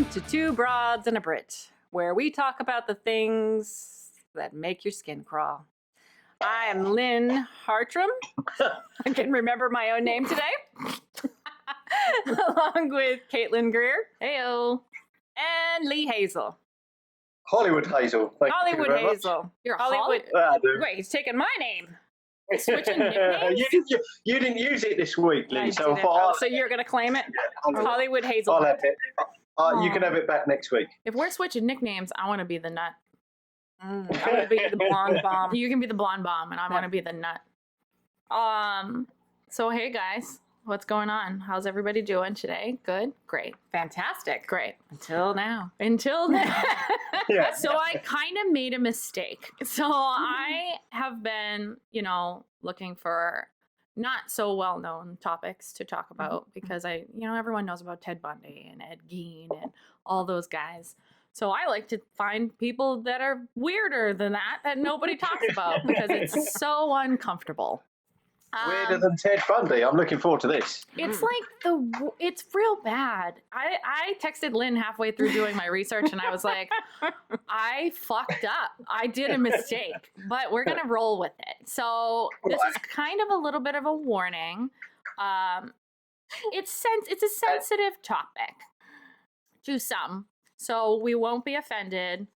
Welcome to Two Broads and a Brit, where we talk about the things that make your skin crawl. I am Lynn Hartram. I can remember my own name today. Along with Caitlin Greer. Heyo. And Lee Hazel. Hollywood Hazel. Thank Hollywood you very Hazel. Much. You're Hollywood. Wait, he's taking my name. Switching nicknames? you didn't use it this week, Lee. So you're going to claim it? Yeah, Hollywood Hazel. I'll have it. You can have it back next week. If we're switching nicknames, I want to be the nut. I want to be the blonde bomb. You can be the blonde bomb, and I want to be the nut. So hey guys, what's going on? How's everybody doing today? Good? Great. Fantastic. Great. Until now. Yeah. So I kind of made a mistake. So I have been, looking for not so well-known topics to talk about because everyone knows about Ted Bundy and Ed Gein and all those guys. So I like to find people that are weirder than that nobody talks about because it's so uncomfortable. Weirder than Ted Bundy. I'm looking forward to this. It's like it's real bad. I texted Lynn halfway through doing my research and I was like, I fucked up. I did a mistake, but we're going to roll with it. So this is kind of a little bit of a warning. It's a sensitive topic to some. So we won't be offended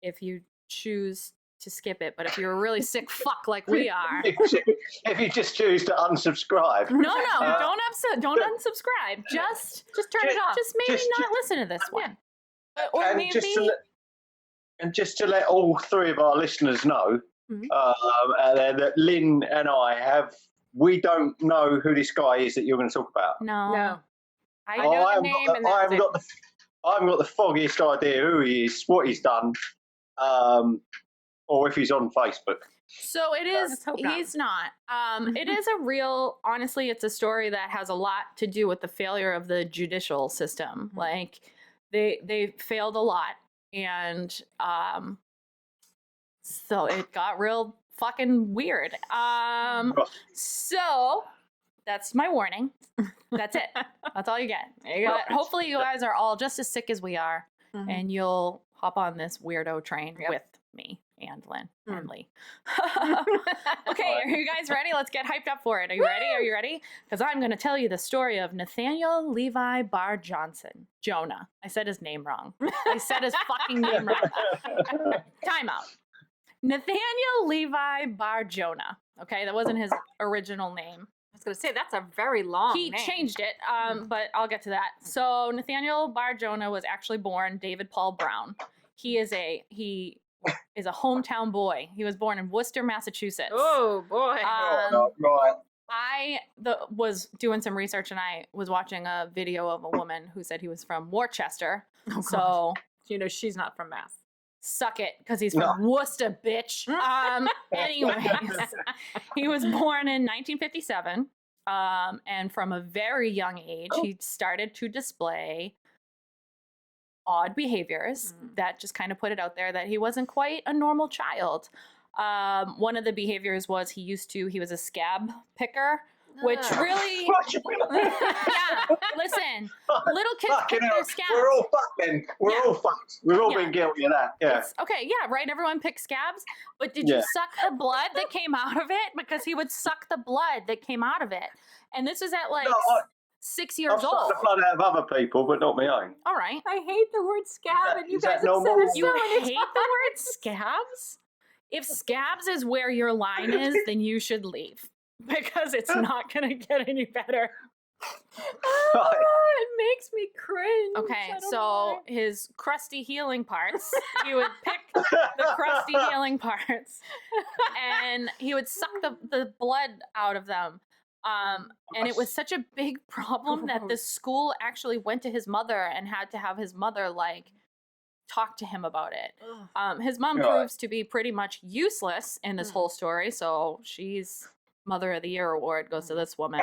if you choose to skip it, but if you're a really sick fuck like we are, if you just choose to unsubscribe, don't unsubscribe. Just turn it off. Just maybe not listen to this one, or and maybe just to let all three of our listeners know, that Lynn and we don't know who this guy is that you're going to talk about. No. I know the name, and I haven't got the foggiest idea who he is, what he's done. Or if he's on Facebook. So it is, he's not. It is honestly, it's a story that has a lot to do with the failure of the judicial system. Like, they failed a lot. And so it got real fucking weird. So that's my warning. That's it. That's all you get. But hopefully you guys are all just as sick as we are. And you'll hop on this weirdo train with me and Lynn and Lee. Okay, are you guys ready? Let's get hyped up for it. Are you ready? Are you ready? Because I'm going to tell you the story of Nathaniel Levi Bar-Jonah. I said his name wrong. I said his fucking name wrong. Time out. Nathaniel Levi Bar-Jonah. Okay, that wasn't his original name. I was going to say, that's a very long name. He changed it, but I'll get to that. So Nathaniel Bar-Jonah was actually born David Paul Brown. He is a hometown boy. He was born in Worcester, Massachusetts. Oh, boy. Right. I was doing some research and I was watching a video of a woman who said he was from Worcester. So, she's not from Mass. Suck it, because he's from Worcester, bitch. Anyways, he was born in 1957. And from a very young age, he started to display odd behaviors that just kind of put it out there that he wasn't quite a normal child. One of the behaviors was he was a scab picker, which really, listen, little kids pick their scabs. We're all fucked then. We're all fucked. We've all been guilty of that. Yeah. Right? Everyone picks scabs, but did you suck the blood that came out of it? Because he would suck the blood that came out of it. And this is at 6 years old. I've sucked the blood out of other people, but not my own. All right. I hate the word scab, and you guys have said it. You hate the word scabs? If scabs is where your line is, then you should leave. Because it's not going to get any better. It makes me cringe. Okay, so his crusty healing parts, he would pick the crusty healing parts, and he would suck the blood out of them. And it was such a big problem that the school actually went to his mother and had to have his mother talk to him about it. His mom proves to be pretty much useless in this whole story, so she's Mother of the Year award goes to this woman.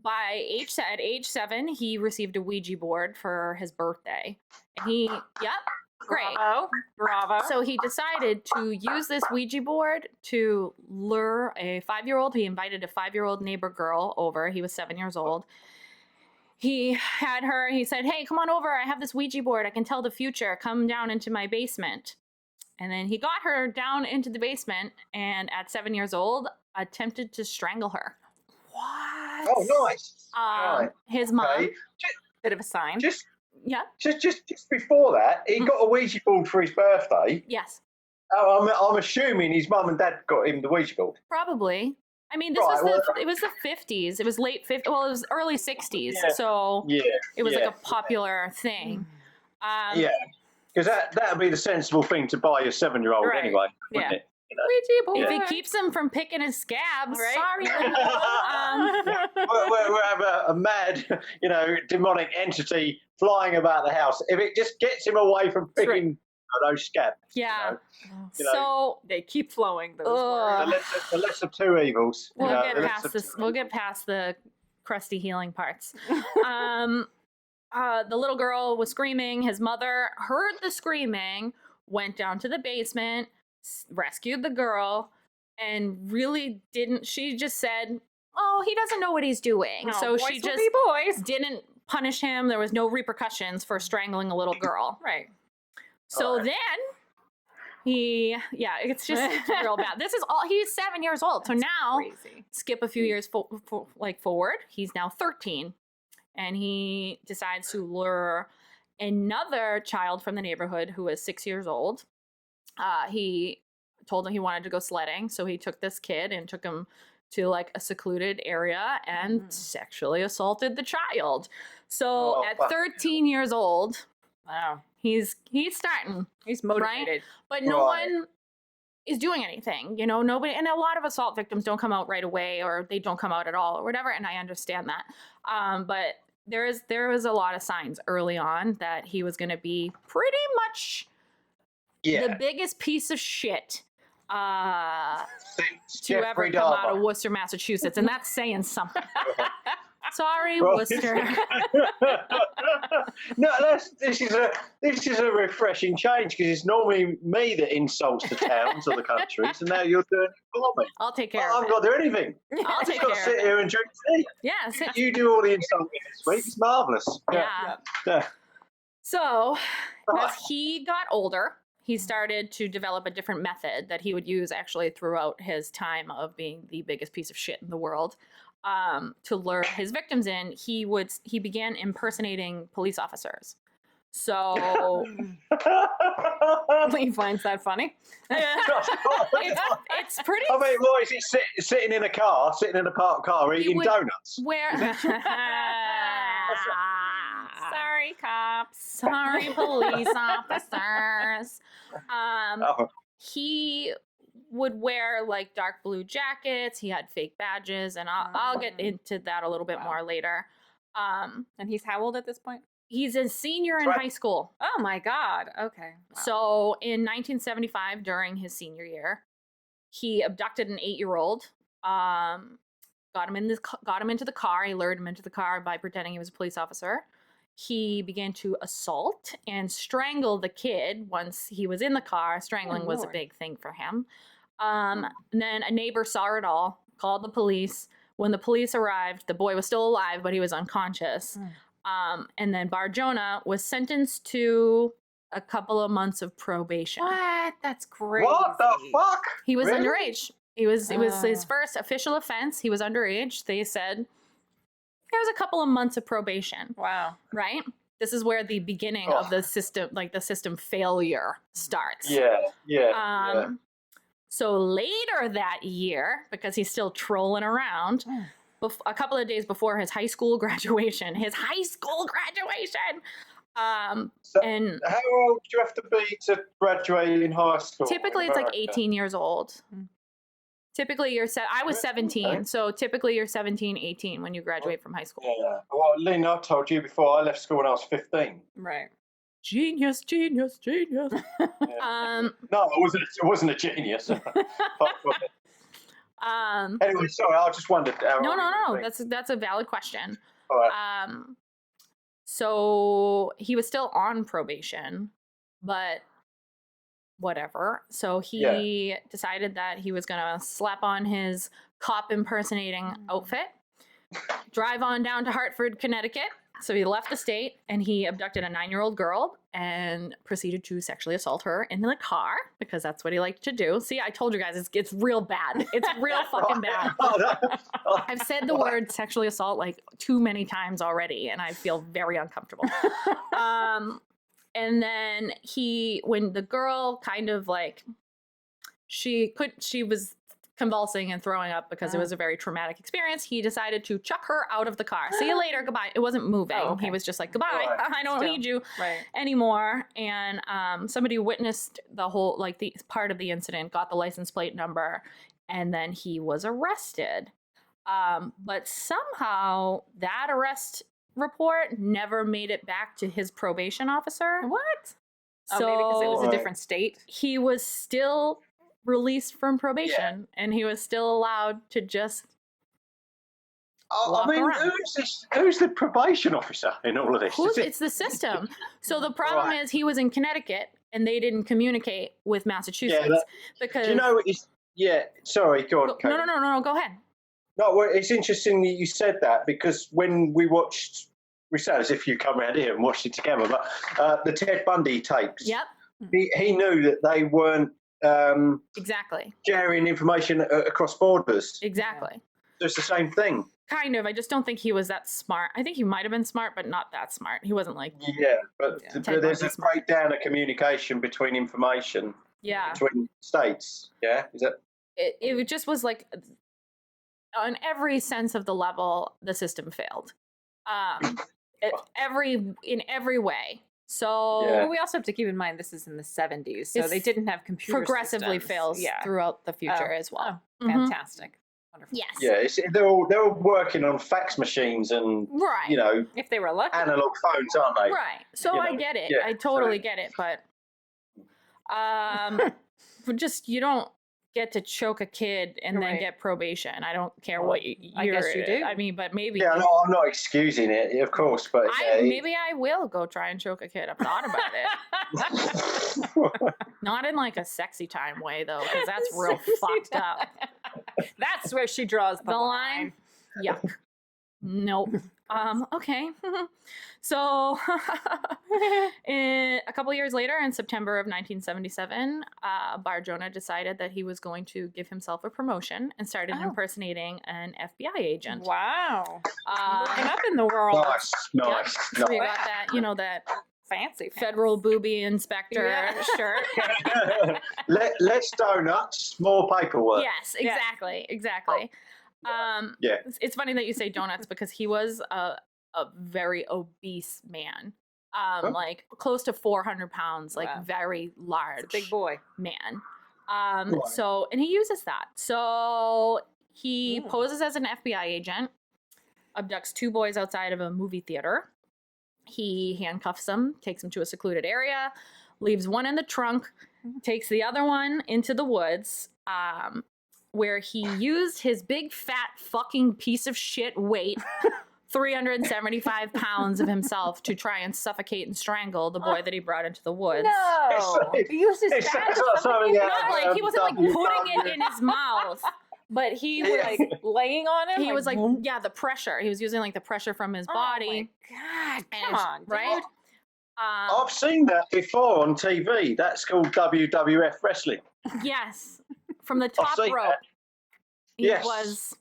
At age 7, he received a Ouija board for his birthday. Great. Bravo. So he decided to use this Ouija board to lure a 5-year-old. He invited a 5-year-old neighbor girl over. He was 7 years old. he had her, he said, hey, come on over. I have this Ouija board. I can tell the future. Come down into my basement. And then he got her down into the basement and at 7 years old, attempted to strangle her. What? Oh, nice. Right. His mom. Okay. Bit of a sign. Just Just before that, he got a Ouija board for his birthday. yes, I'm assuming his mum and dad got him the Ouija board. probably. I mean, this Right, was it was the 50s. It was late 50s. Well, it was early 60s. Yeah. So Yeah. it was yeah, like a popular thing. Yeah. Because that would be the sensible thing to buy your 7-year-old Right. anyway, wouldn't Yeah. it? Ouija board. If it keeps him from picking his scabs, Right. sorry. We have a mad, demonic entity flying about the house. If it just gets him away from That's right. picking those scabs. Yeah. You know, So They keep flowing those Ugh. words. the lesser two evils. we'll you know, get the past lesser this. two We'll evils. get past the crusty healing parts. The little girl was screaming. His mother heard the screaming, went down to the basement, rescued the girl, and really didn't. She just said, "Oh, he doesn't know what he's doing." No, So boys she will just be boys. didn't punish him. There was no repercussions for strangling a little girl. Right. So Alright. then it's just real bad. This is all. He's 7 years old. So now Crazy. skip a few years forward. He's now 13, and he decides to lure another child from the neighborhood who is 6 years old. He told him he wanted to go sledding, so he took this kid and took him to like a secluded area and sexually assaulted the child. So Oh, at fuck. 13 years old, Wow. he's starting, He's motivated. but no Right. one is doing anything, nobody. And a lot of assault victims don't come out right away, or they don't come out at all, or whatever. And I understand that, but there was a lot of signs early on that he was going to be pretty much Yeah. the biggest piece of shit Since to ever Jeffrey come out of Dahmer. Worcester, Massachusetts, and that's saying something. Sorry, Right. Worcester. No, this is a refreshing change, because it's normally me that insults the towns or the countries, and now you're doing it for me. I'll take I care of haven't it. got to do anything. I'll I've take got to care sit of it. here and drink tea. Yeah. You do all the insulting this week. It's marvellous. Yeah. Yeah. So Right. as he got older, he started to develop a different method that he would use actually throughout his time of being the biggest piece of shit in the world. To lure his victims in, he began impersonating police officers. So Lee finds that funny. it's pretty I mean, what is he sitting in a parked car, He eating would- donuts? where. Sorry, cops. Sorry, police officers. Oh, He would wear like dark blue jackets. He had fake badges, and I'll get into that a little bit Wow. more later. And he's how old at this point? He's a senior in Right. high school. Oh my God. Okay. Wow. So in 1975, during his senior year, he abducted an 8-year-old. Got him into the car. He lured him into the car by pretending he was a police officer. He began to assault and strangle the kid once he was in the car. Strangling was a Lord. big thing for him. And then a neighbor saw it all, called the police. When the police arrived, the boy was still alive, but he was unconscious. And then Bar-Jonah was sentenced to a couple of months of probation. What? That's crazy. what the fuck? He was Really? underage. It was his Oh. first official offense. He was underage. They said, here's a couple of months of probation, Wow. right? This is where the beginning of the system, like the system failure starts. Yeah. So later that year, because he's still trolling around, a couple of days before his high school graduation, So and how old do you have to be to graduate in high school? typically in it's like America? 18 years old. Mm. Typically I was 17, Okay. so typically you're 17, 18 when you graduate from high school. Yeah. Well, Lynn, I told you before, I left school when I was 15. Right. Genius. Yeah. No, it wasn't a genius. Anyway, sorry, I just wondered. How No, old you no. think. That's a valid question. All right. So he was still on probation, but whatever. So he decided that he was gonna slap on his cop impersonating outfit, drive on down to Hartford, Connecticut, So he left the state and he abducted a 9-year-old girl and proceeded to sexually assault her in the car because that's what he liked to do. See, I told you guys, it's real bad. It's real fucking bad. I've said the word sexually assault like too many times already, and I feel very uncomfortable. And then when the girl kind of like, she was convulsing and throwing up because it was a very traumatic experience, he decided to chuck her out of the car. See you later, goodbye. It wasn't moving. Oh, okay. He was just like, goodbye, I don't need you Right. anymore. And somebody witnessed the whole, like the part of the incident, got the license plate number, and then he was arrested. But somehow that arrest report never made it back to his probation officer. What? So Maybe because it was a different state. he was still released from probation, and he was still allowed to just walk around. Who's the probation officer in all of this? It's the system. So the problem is he was in Connecticut, and they didn't communicate with Massachusetts because. Do you know? Sorry, go on. No. Go ahead. No, well, it's interesting that you said that because when we sound as if you come around here and watched it together, but the Ted Bundy tapes. Yep. He knew that they weren't Exactly. sharing information across borders. Exactly. So it's the same thing. Kind of. I just don't think he was that smart. I think he might have been smart, but not that smart. He wasn't like. Yeah, but Ted there's a Bundy's smart. breakdown of communication between information between states. Yeah, is that? It just was like, on every sense of the level, the system failed. In every way. So we also have to keep in mind this is in the 70s, so It's they didn't have computer progressively systems. fails throughout the future as well. Oh, fantastic. Wonderful. Yes. Yeah, they're all working on fax machines and Right. If they were lucky. analog phones, aren't they? Right. So I get it. yeah, I totally get it, but just you don't get to choke a kid and then get probation. I don't care what I guess you do. I mean, but maybe. Yeah, no, I'm not excusing it, of course, but maybe I will go try and choke a kid. I've thought about it. Not in like a sexy time way though, because that's real fucked up. That's where she draws the line. Yuck. Nope. Okay. So a couple years later, in September of 1977, Bar-Jonah decided that he was going to give himself a promotion and started impersonating an FBI agent. Wow. Moving up in the world. Nice. So you got that, that fancy federal booby inspector shirt. Less donuts, more paperwork. Yes, exactly. It's funny that you say donuts because he was a very obese man, like close to 400 pounds, like very large, big boy man. So, and he uses that. So he poses as an FBI agent, abducts 2 boys outside of a movie theater. He handcuffs them, takes them to a secluded area, leaves one in the trunk, takes the other one into the woods, where he used his big fat fucking piece of shit weight, 375 pounds of himself, to try and suffocate and strangle the boy that he brought into the woods. No, he used his fat. Not like he wasn't like putting it in his mouth, but he was like laying on him. He was like, the pressure. He was using like the pressure from his body. Oh my God, and come on, right? I've seen that before on TV. That's called WWF wrestling. Yes, from the top seen rope. that. He was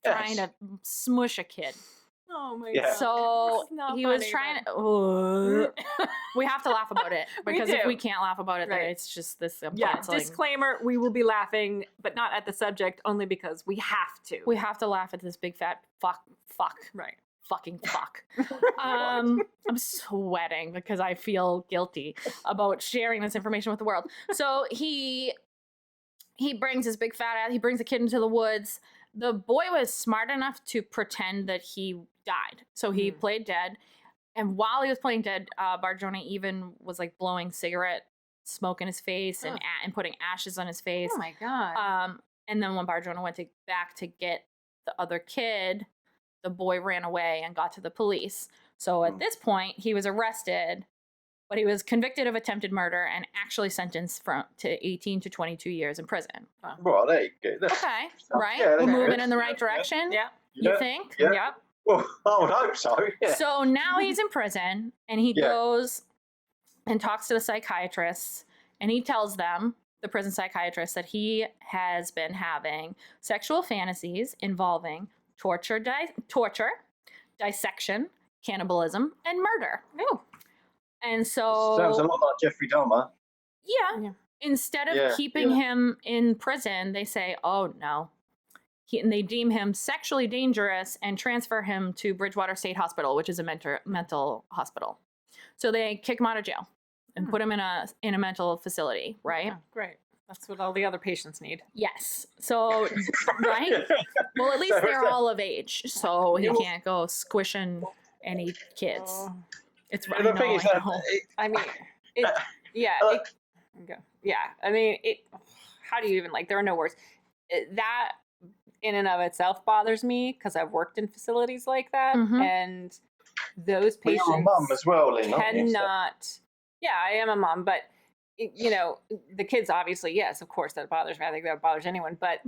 trying to smush a kid. Oh my Yeah. God. So he was funny, trying to. We have to laugh about it because if do. we can't laugh about it, then Right. it's just this. Yeah, disclaimer, we will be laughing, but not at the subject, only because we have to. We have to laugh at this big fat fuck. Right. Fucking fuck. I'm sweating because I feel guilty about sharing this information with the world. So he brings his big fat ass, he brings the kid into the woods. The boy was smart enough to pretend that he died. So he played dead. And while he was playing dead, Bar-Jonah even was like blowing cigarette smoke in his face and putting ashes on his face. Oh my God. And then when Bar-Jonah went back to get the other kid, the boy ran away and got to the police. So at this point, he was arrested, but he was convicted of attempted murder and actually sentenced to 18 to 22 years in prison. Well, there you go. Okay, right? Yeah, We're that's moving good. in the right direction? Yeah. You think? Yeah. Yep. Well, I would hope so. Yeah. So now he's in prison, and he Yeah. goes and talks to the psychiatrists, and he tells them, the prison psychiatrist, that he has been having sexual fantasies involving torture, dissection, cannibalism, and murder. Oh. And so Sounds a lot like Jeffrey Dahmer. yeah. Instead of keeping him in prison, they say, oh no. And they deem him sexually dangerous and transfer him to Bridgewater State Hospital, which is a mental hospital. So they kick him out of jail and put him in a mental facility, right? Oh, great. That's what all the other patients need. Yes. So, right? Well, at least they're all of age, so he can't go squishing any kids. It's right. The thing is that I mean, I mean, how do you even, like, there are no words. That in and of itself bothers me because I've worked in facilities like that, and those patients you're a mum as well, Lynn, cannot. Yeah, I am a mom, but the kids obviously, yes, of course, that bothers me. I think that bothers anyone, but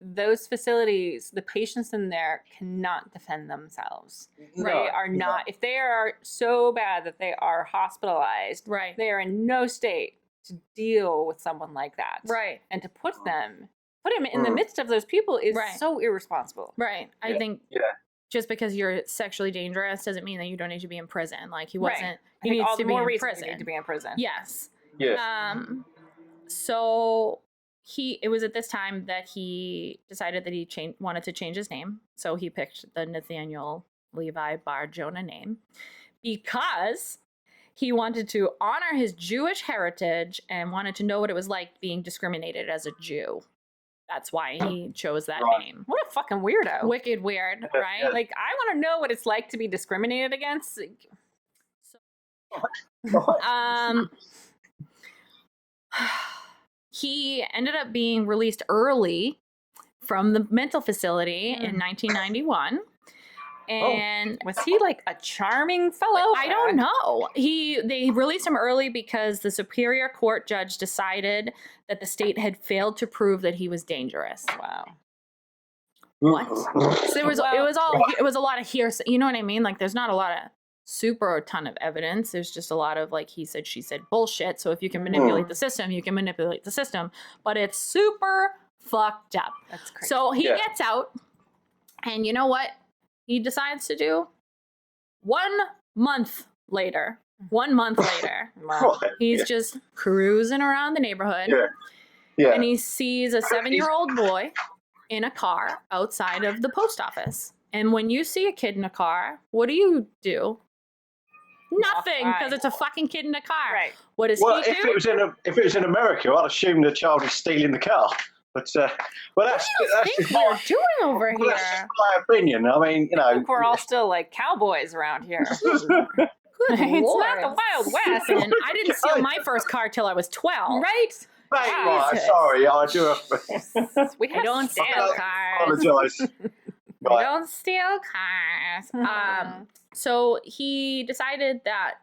those facilities, the patients in there cannot defend themselves. No, they are not. If they are so bad that they are hospitalized, they are in no state to deal with someone like that. Right. And to put him in the midst of those people is so irresponsible. Right. I think just because you're sexually dangerous doesn't mean that you don't need to be in prison. Like he wasn't. He needs all to the be more in reason prison. you need to be in prison. Yes. Yeah. So it was at this time that he decided that he wanted to change his name. So he picked the Nathaniel Levi Bar-Jonah name because he wanted to honor his Jewish heritage and wanted to know what it was like being discriminated as a Jew. That's why he chose that name. What a fucking weirdo. Wicked weird, right? Like, I want to know what it's like to be discriminated against. He ended up being released early from the mental facility in 1991. And was he like a charming fellow? I don't know. They released him early because the Superior Court judge decided that the state had failed to prove that he was dangerous. Wow. What? So it was a lot of hearsay. You know what I mean? Like there's not a lot of super ton of evidence. There's just a lot of like he said, she said bullshit. So if you can manipulate the system, you can manipulate the system. But it's super fucked up. That's crazy. So he gets out, and you know what he decides to do? 1 month later, Wow. he's just cruising around the neighborhood, and he sees a 7-year-old boy in a car outside of the post office. And when you see a kid in a car, what do? Nothing, because it's a fucking kid in a car. Right. What does he do? If it was in America, I'd assume the child is stealing the car. But that's What are you doing over here? That's just my opinion. I mean, I think we're all still like cowboys around here. Good It's Lord. not the Wild West. And I didn't steal my first car till I was 12. Right? Right, sorry, I do have I don't steal cars. apologise. I don't steal cars. So he decided that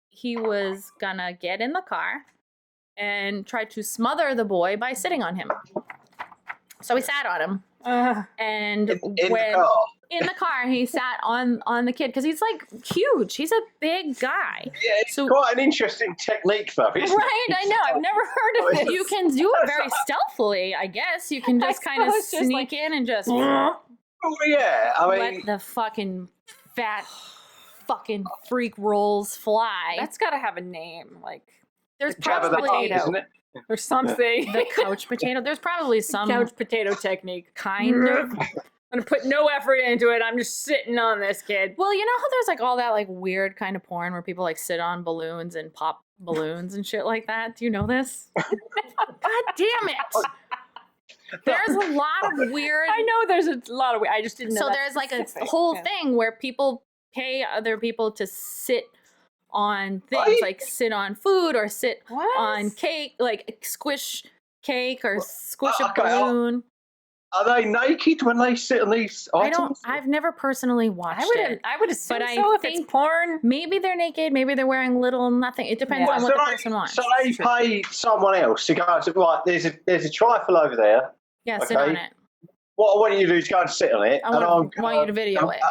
he was gonna get in the car and try to smother the boy by sitting on him. So he sat on him. And in the car, he sat on the kid because he's like huge. He's a big guy. Yeah, it's quite an interesting technique, though. Right, I know. I've never heard of it. You can do it very stealthily, I guess. You can just kind of sneak in and just yeah, I mean, let the fucking fat fucking freak rolls fly. That's got to have a name. Like, there's Jabba the probably Hutt, isn't it? or something. the couch potato. There's probably some couch potato technique. kind of. I'm gonna put no effort into it. I'm just sitting on this kid. Well, you know how there's like all that like weird kind of porn where people like sit on balloons and pop balloons and shit like that. Do you know this? God damn it! There's a lot of weird. I know there's a lot of. I just didn't know. So there's like a whole thing where people pay other people to sit on things, like sit on food or sit on cake, like squish cake or squish a balloon. Are they naked when they sit on these items? I've never personally watched it. I would assume but so I if think it's porn. Maybe they're naked, maybe they're wearing little nothing. It depends on what the person wants. So they pay someone else to go and right, there's a trifle over there. Yeah, sit on it. What I want you to do is go and sit on it. I want you to video it.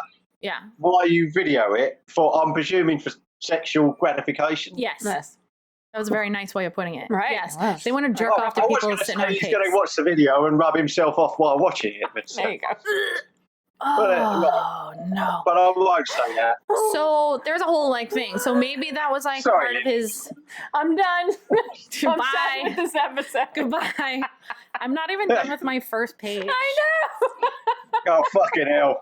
why you video it for, I'm presuming, for sexual gratification. Yes. That was a very nice way of putting it. Right. Yes. They want to jerk off to people sitting on he's cakes. going to watch the video and rub himself off while watching it. But, There you go. Oh, no. But I won't say that. So there's a whole thing. So maybe that was part of his. I'm done. Goodbye. I'm done with this episode. Goodbye. I'm not even done with my first page. I know. Oh, fucking hell.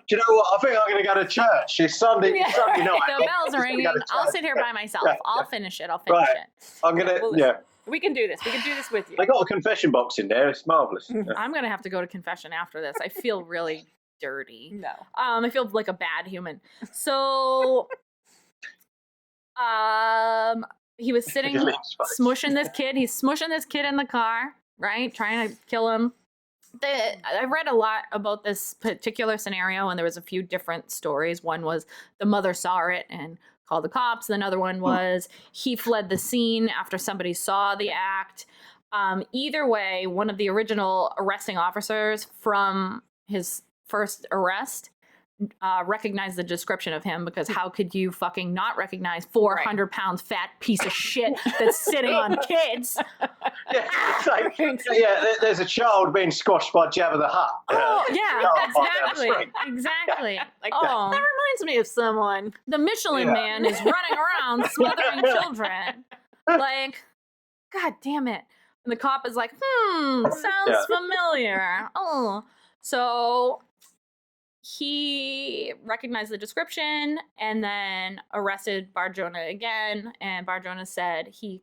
Do you know what? I think I'm going to go to church. It's Sunday night. The bells are ringing. I'll sit here by myself. I'll finish it. Right. I'm going to, We can do this. We can do this with you. They got a confession box in there. It's marvellous. I'm going to have to go to confession after this. I feel really dirty. No. I feel like a bad human. So, he was sitting, smushing this kid. He's smushing this kid in the car, right? Trying to kill him. I read a lot about this particular scenario, and there was a few different stories. One was the mother saw it and called the cops. Another one was he fled the scene after somebody saw the act. Either way, one of the original arresting officers from his first arrest recognized the description of him, because how could you fucking not recognize 400 pounds fat piece of shit that's sitting on kids? There's a child being squashed by Jabba the Hutt. Exactly. That reminds me of someone. The Michelin Man is running around smothering children. God damn it. And the cop is like, sounds familiar. So he recognized the description and then arrested Bar-Jonah again. And Bar-Jonah said his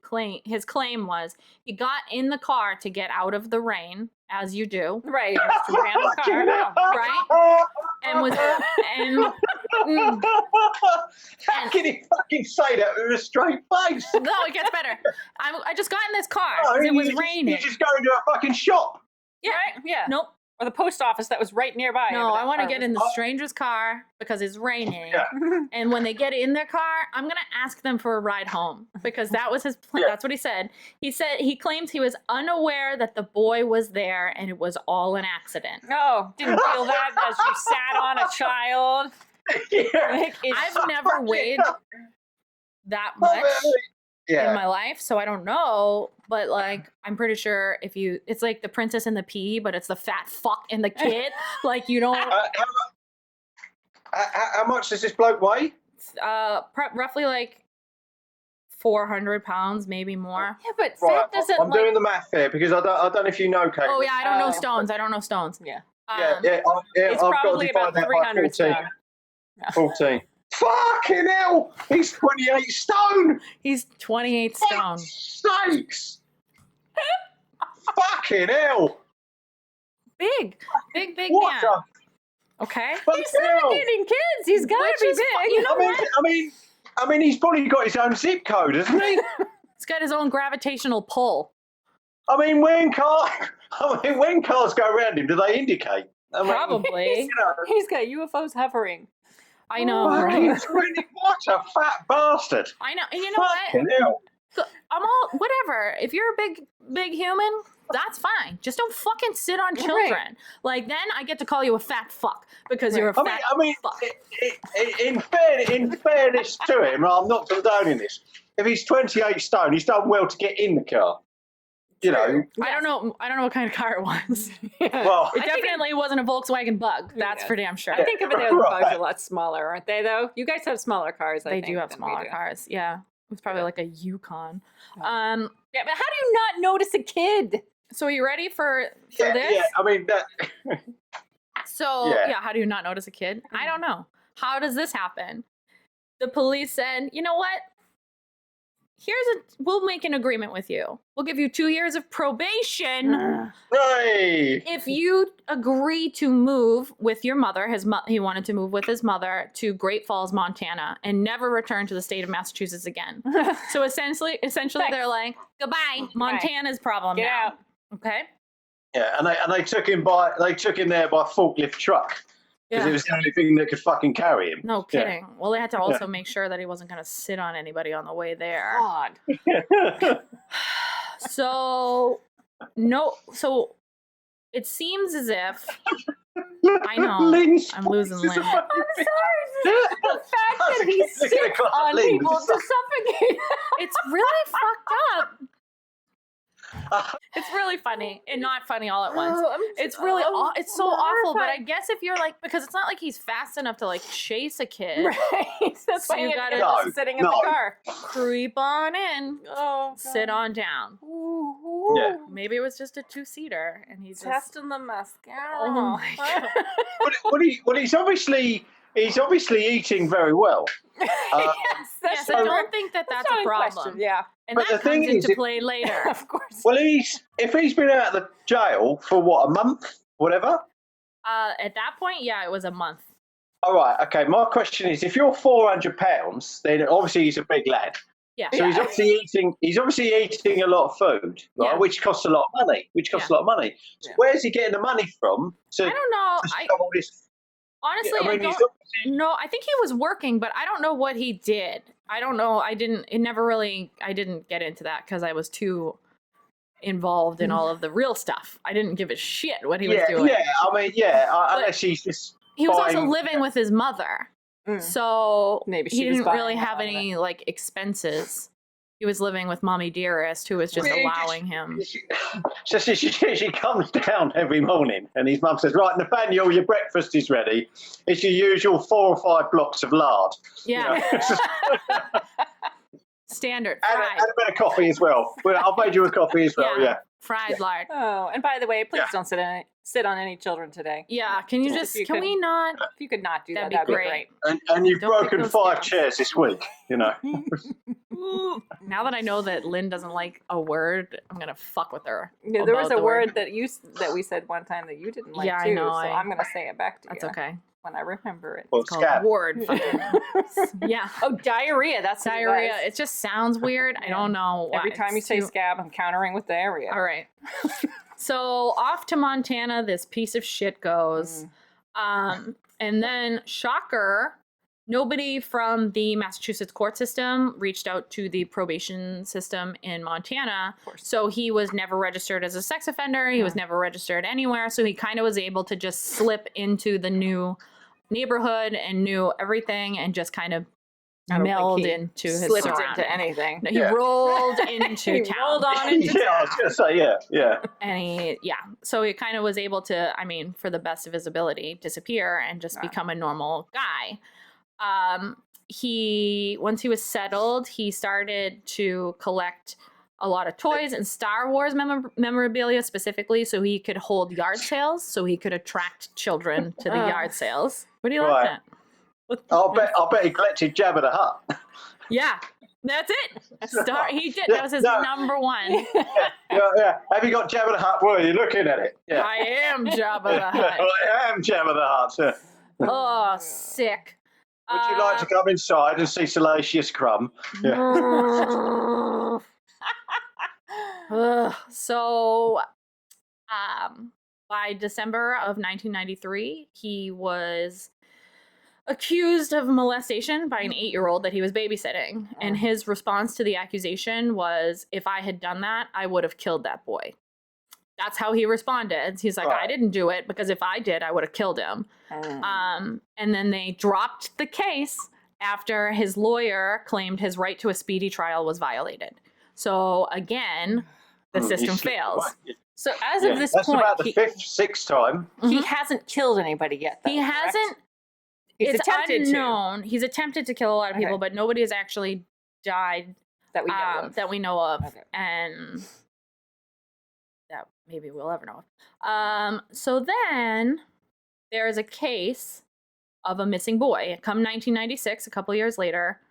claim was he got in the car to get out of the rain, as you do. Right. Just ran the car. Right. How can he fucking say that with a straight face? No, it gets better. I just got in this car. It was raining. You just go into a fucking shop. Yeah. Right? Yeah. Nope. Or the post office that was right nearby. No, I want to get in the stranger's car because it's raining. Yeah. And when they get in their car, I'm going to ask them for a ride home, because that was his plan. Yeah. That's what he said. He claims he was unaware that the boy was there and it was all an accident. No, didn't feel that as you sat on a child. I've never weighed that much in my life, so I don't know. But I'm pretty sure it's like the princess and the pea, but it's the fat fuck and the kid. You don't. How much does this bloke weigh? Roughly 400 pounds, maybe more. Yeah, but fat doesn't. I'm doing the math here because I don't know if you know, Kate. Oh yeah, I don't know stones. I don't know stones. Yeah. It's probably about 300 stone. 14. Fucking hell! He's 28 stone! He's 28 stone. Sakes! Fucking hell! Big man. Okay. He's getting kids. He's got to be big. You know what? I mean, he's probably got his own zip code, hasn't he? He's got his own gravitational pull. I mean, when cars go around him, do they indicate? Probably. He's got UFOs hovering. I know, right? What a fat bastard! I know, and you know Fucking hell. I'm all whatever. If you're a big human, that's fine. Just don't fucking sit on children. Then I get to call you a fat fuck because you're a fat fuck. In fairness to him, I'm not condoning this. If he's 28 stone, he's done well to get in the car. You know, I don't know what kind of car it was. Well, it definitely wasn't a Volkswagen Bug. That's for damn sure. I think over there the Bugs are a lot smaller, aren't they? Though you guys have smaller cars. They do have smaller cars. Yeah, it was probably like a Yukon. Yeah, but how do you not notice a kid? So are you ready for this? Yeah, I mean that. So how do you not notice a kid? I don't know. How does this happen? The police said, you know what? We'll make an agreement with you. We'll give you 2 years of probation. Right. If you agree to move with your mother, he wanted to move with his mother to Great Falls, Montana, and never return to the state of Massachusetts again. So essentially they're like, goodbye, Montana's problem Get now. out. Okay. Yeah, and they took him there by forklift truck. Because it was the only thing that could fucking carry him. No kidding. Yeah. Well, they had to also make sure that he wasn't going to sit on anybody on the way there. God. So it seems as if I know. Lynn's I'm losing voice is Lynn. amazing. The fact that he sits on people to suffocate. It's really fucked up. It's really funny and not funny all at once. It's really it's so awful, but I guess if you're like, because it's not like he's fast enough to like chase a kid. Right. That's So why you you gotta got sitting in the car. Creep on in. Oh, God. Sit on down. Ooh. Yeah. Maybe it was just a 2-seater and he's just Testing the mascara. Oh my God. He's obviously eating very well. Yes, I don't think that's a problem. Question. Yeah. And But that the thing comes into is, play later. Of course. Well, if he's been out of the jail for what, a month, whatever. At that point, yeah, it was a month. All right. Okay. My question is, if you're 400 pounds, then obviously he's a big lad. Yeah. So he's obviously eating a lot of food, right? Yeah. Which costs a lot of money. So where's he getting the money from? I don't know. Honestly, I think he was working, but I don't know what he did. I don't know. I didn't get into that because I was too involved in all of the real stuff. I didn't give a shit what he was doing. Yeah, I mean, unless he's just he was also living with his mother. So maybe he didn't really have any like expenses. He was living with Mommy Dearest, who was just allowing him. So she comes down every morning, and his mum says, "Right, Nathaniel, your breakfast is ready. It's your usual 4 or 5 blocks of lard." Yeah. Standard. And fried. a bit of coffee as well. I've made you a coffee as well. Yeah. Fried lard. Oh, and by the way, please don't sit on any children today. Yeah. Can you can we not? If you could not do that'd that'd be be great. And you've Don't broken pick those 5 down. chairs this week. You know. Now that I know that Lynn doesn't like a word, I'm gonna fuck with her. Yeah, there was a word that we said one time that you didn't like Yeah, too. I know, So I'm gonna say it back to That's you. okay. When I remember it. Well, It's called scab. word. Yeah. Oh, diarrhea. That's Diarrhea. What it was. It just sounds weird. I don't know why. Every time you say scab, I'm countering with diarrhea. All right. So off to Montana, this piece of shit goes. And then, shocker, nobody from the Massachusetts court system reached out to the probation system in Montana. So he was never registered as a sex offender. He was never registered anywhere. So he kind of was able to just slip into the new neighborhood and knew everything and just kind of meld into his slipped surroundings. into anything. No, he rolled into He town. rolled on into Yeah, I was going to say, yeah. And so he kind of was able to, I mean, for the best of his ability, disappear and just become a normal guy. Once he was settled, he started to collect a lot of toys and Star Wars memorabilia specifically, so he could hold yard sales, so he could attract children to the yard sales. What do you like that? I'll bet he collected Jabba the Hutt. Yeah, that's it. He did. That was his number one. Yeah. Have you got Jabba the Hutt? Well, you're looking at it. Yeah. I am Jabba the Hutt. I am Jabba the Hutt. Yeah. Oh, sick. Would you like to come inside and see Salacious Crumb? Yeah. So, by December of 1993, he was accused of molestation by an 8-year-old that he was babysitting. And his response to the accusation was, if I had done that, I would have killed that boy. That's how he responded. He's like, I didn't do it because if I did, I would have killed him. And then they dropped the case after his lawyer claimed his right to a speedy trial was violated. So again, the system fails. So as of this that's point, about the 5th, 6th time. He hasn't killed anybody yet. Though, he hasn't. He's It's attempted unknown. He's attempted to kill a lot of people, but nobody has actually died that we know of. That we know of, Okay. and that maybe we'll ever know of. So then there is a case of a missing boy. Come 1996, a couple years later,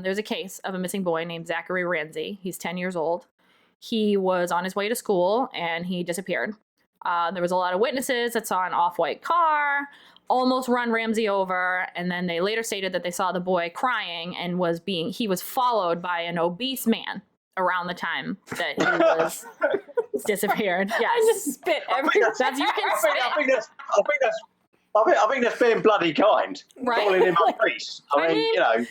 there's a case of a missing boy named Zachary Ramsey. He's 10 years old. He was on his way to school and he disappeared. There was a lot of witnesses that saw an off-white car almost run Ramsey over, and then they later stated that they saw the boy crying and he was followed by an obese man around the time that he was disappeared. Yes. I just spit everywhere. I think I think that's being bloody kind. Right. Calling him a priest. I mean, you know.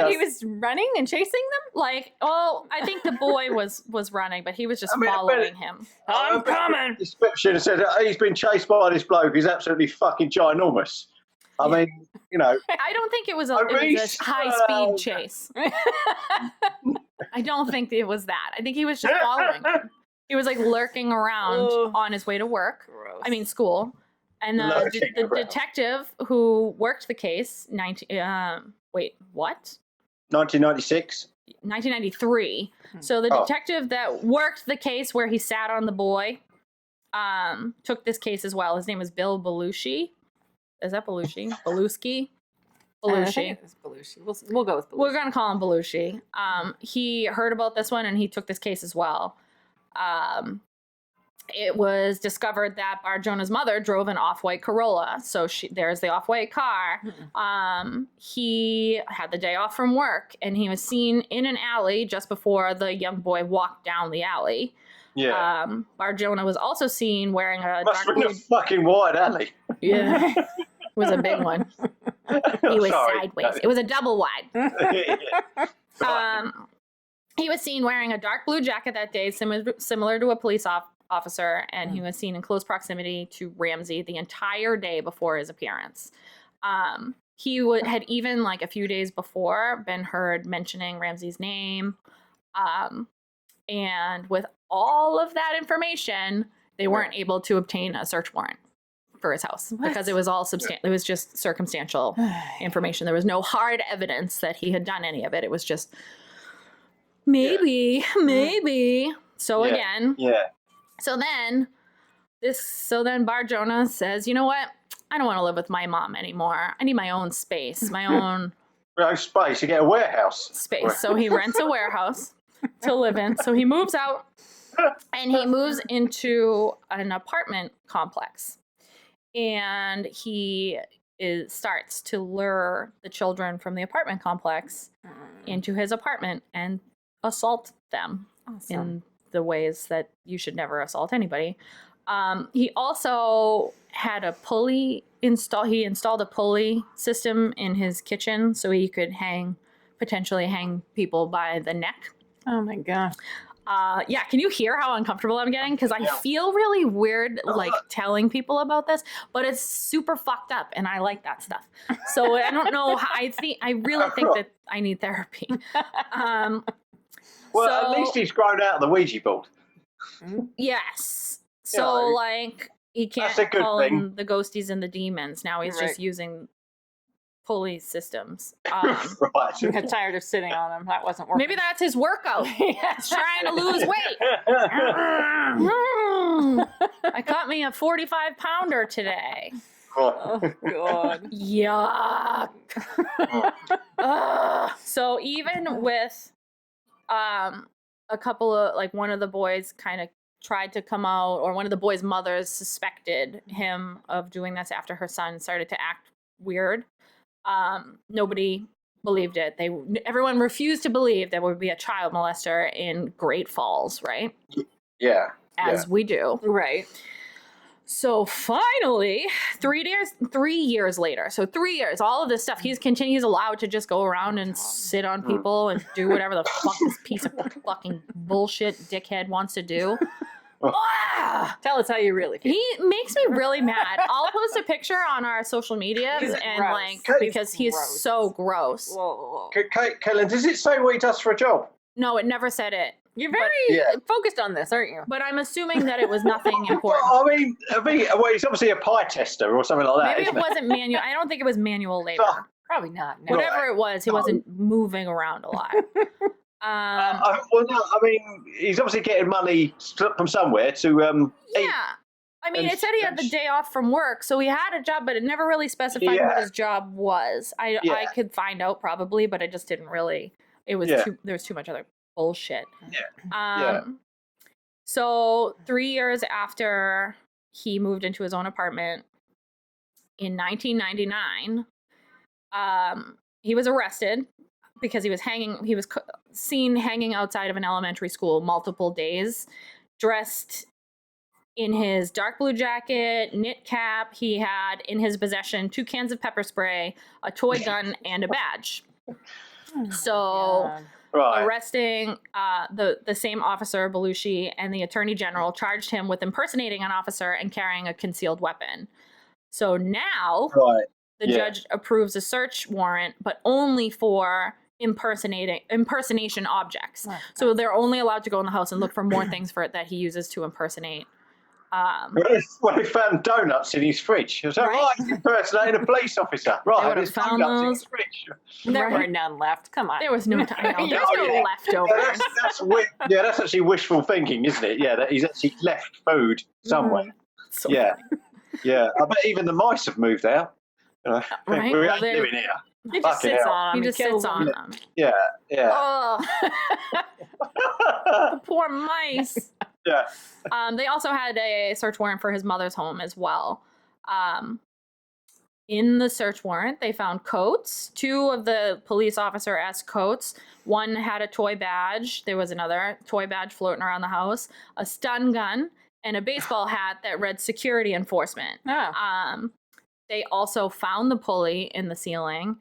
He was running and chasing them? Like, well, I think the boy was running, but he was just I mean, following him. I'm coming. Description said he's been chased by this bloke. He's absolutely fucking ginormous. I mean, you know. I don't think it was a high-speed chase. I don't think it was that. I think he was just following him. He was like lurking around on his way to work. Gross. I mean, school. And the detective who worked the case, 1996? 1993. So the detective that worked the case where he sat on the boy took this case as well. His name was Bill Belushi. Is that Belushi? Belushi? I think it was Belushi. We'll go with Belushi. We're going to call him Belushi. He heard about this one and he took this case as well. It was discovered that Bar-Jonah's mother drove an off-white Corolla. So there's the off-white car. He had the day off from work and he was seen in an alley just before the young boy walked down the alley. Yeah. Bar-Jonah was also seen wearing a Must have been a fucking wide alley. Yeah. It was a big one. He was sideways. It was a double wide. He was seen wearing a dark blue jacket that day, similar to a police officer, and he was seen in close proximity to Ramsey the entire day before his appearance. He had even, like a few days before, been heard mentioning Ramsey's name. And with all of that information, they weren't able to obtain a search warrant for his house because it was all it was just circumstantial information. There was no hard evidence that he had done any of it. It was just maybe. So again, So then Bar-Jonah says, you know what? I don't want to live with my mom anymore. I need my own space, my own space. You get a warehouse space. So he rents a warehouse to live in. So he moves out and he moves into an apartment complex. And he starts to lure the children from the apartment complex into his apartment and assault them in the ways that you should never assault anybody. He also had a pulley installed. He installed a pulley system in his kitchen so he could potentially hang people by the neck. Oh my gosh. Yeah, can you hear how uncomfortable I'm getting? Because I feel really weird, like, telling people about this, but it's super fucked up, and I like that stuff. So I don't know. I really think that I need therapy. At least he's grown out of the Ouija board. Yes. So, like, he can't call in the ghosties and the demons. Now he's just using pulley systems. Right. I got tired of sitting on him. That wasn't working. Maybe that's his workout. He's trying to lose weight. I caught me a 45-pounder today. Oh, God. Yuck. So even with a couple of, like, one of the boys kind of tried to come out, or one of the boys' mothers suspected him of doing this after her son started to act weird. Nobody believed it. Everyone refused to believe there would be a child molester in Great Falls, right? Yeah. As we do. Right. So finally, 3 years later, so 3 years, all of this stuff, he's allowed to just go around and sit on people and do whatever the fuck this piece of fucking bullshit dickhead wants to do. Tell us how you really feel. He makes me really mad. I'll post a picture on our social medias because he's so gross. Whoa. Kellen, does it say what he does for a job? No, it never said it. You're very focused on this, aren't you? But I'm assuming that it was nothing important. Well, I mean, he's obviously a pie tester or something like that. Maybe it wasn't manual. I don't think it was manual labor. Probably not. No. Whatever it was, he wasn't moving around a lot. I mean, he's obviously getting money from somewhere to eat. I mean, it said he had the day off from work, so he had a job, but it never really specified what his job was. I could find out probably, but it just didn't really. It was there was too much other bullshit. So 3 years after he moved into his own apartment in 1999, he was arrested because he was seen hanging outside of an elementary school multiple days, dressed In his dark blue jacket, knit cap, he had in his possession 2 cans of pepper spray, a toy gun, and a badge. So arresting the same officer, Belushi, and the attorney general charged him with impersonating an officer and carrying a concealed weapon. So now the judge approves a search warrant, but only for impersonation objects. So they're only allowed to go in the house and look for more things for it that he uses to impersonate. Well, he found donuts in his fridge. He was like, right, he's impersonating a police officer. Right, there's donuts in his fridge. There were none left. Come on. There was no time. No, there's no leftovers. That's actually wishful thinking, isn't it? Yeah, that he's actually left food somewhere. So funny. I bet even the mice have moved out. You know, we ain't living here. He just sits on them. He just sits on them. Yeah. Oh. The poor mice. Yeah. They also had a search warrant for his mother's home as well. In the search warrant, they found coats. 2 of the police officer-esque coats. One had a toy badge. There was another toy badge floating around the house. A stun gun and a baseball hat that read security enforcement. They also found the pulley in the ceiling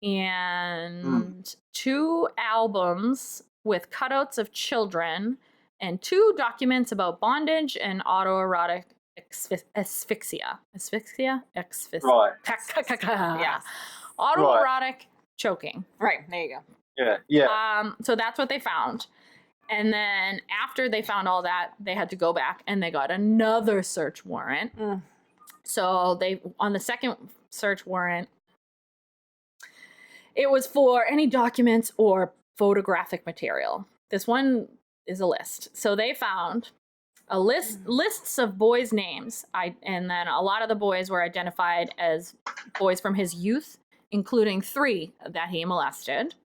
and 2 albums with cutouts of children and 2 documents about bondage and autoerotic asphyxia. Asphyxia? Right. Yeah. Autoerotic choking. Right. There you go. Yeah. So that's what they found. And then after they found all that, they had to go back and they got another search warrant. So on the second search warrant, it was for any documents or photographic material. This one is a list. So they found lists of boys' names. And then a lot of the boys were identified as boys from his youth, including 3 that he molested.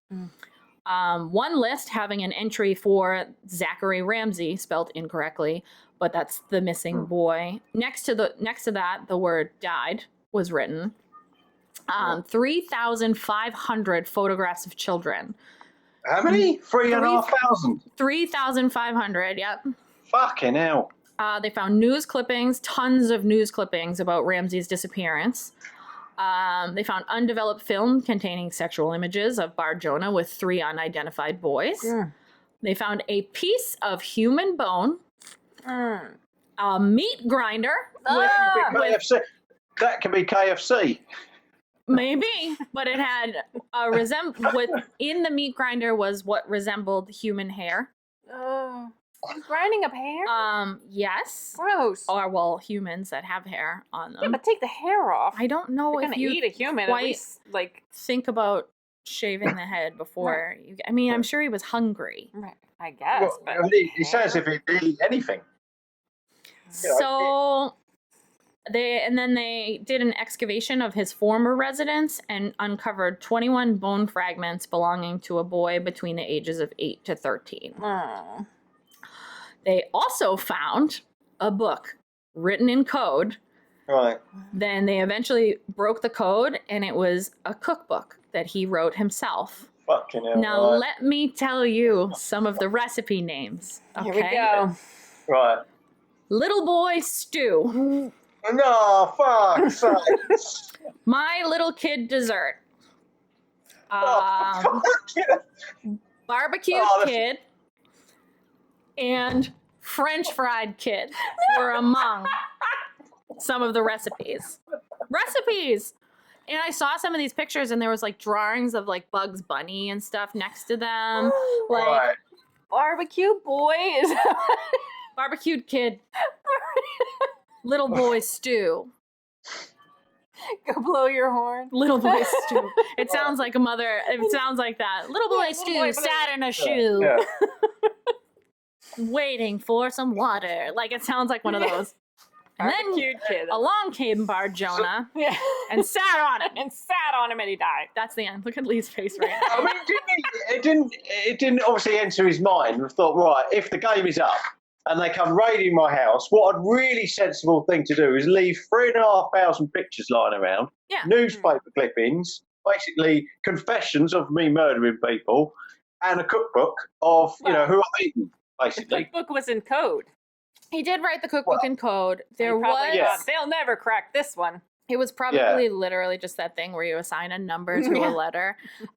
One list having an entry for Zachary Ramsey, spelled incorrectly, but that's the missing boy. Next to that, the word died was written. 3,500 photographs of children. How many? 3,500. 3,500. Yep. Fucking hell. They found news clippings, tons of news clippings about Ramsey's disappearance. They found undeveloped film containing sexual images of BarJonah with 3 unidentified boys. They found a piece of human bone, a meat grinder. That could be KFC. Maybe, but it had in the meat grinder was what resembled human hair. Grinding up hair? Yes. Gross. Or humans that have hair on them. Yeah, but take the hair off. I don't know if you eat a human. At least, think about shaving the head before you. I mean, I'm sure he was hungry. Right. I guess. Well, he says if he'd eat anything. So they did an excavation of his former residence and uncovered 21 bone fragments belonging to a boy between the ages of 8 to 13. They also found a book written in code. Right. Then they eventually broke the code, and it was a cookbook that he wrote himself. Fucking hell. Now, let me tell you some of the recipe names. Okay? Here we go. Right. Little Boy Stew. No, fuck. My Little Kid Dessert. Barbecued Kid. And French Fried Kid were among some of the recipes. And I saw some of these pictures, and there was like drawings of like Bugs Bunny and stuff next to them. Like barbecue boys. Barbecued Kid. Little Boy Stew. Go blow your horn. Little Boy Stew. It sounds like a mother. It sounds like that. Little Boy Stew sat in a shoe. Yeah. Waiting for some water. Like, it sounds like one of those. And then kid. Along came BarJonah and sat on him. And he died. That's the end. Look at Lee's face right now. I mean, it didn't obviously enter his mind. I thought, right, if the game is up and they come raiding my house, what a really sensible thing to do is leave 3,500 pictures lying around, newspaper clippings, basically confessions of me murdering people, and a cookbook of, who I've eaten, basically. The cookbook was in code. He did write the cookbook and code. There He probably was thought, they'll never crack this one. It was probably literally just that thing where you assign a number to a letter.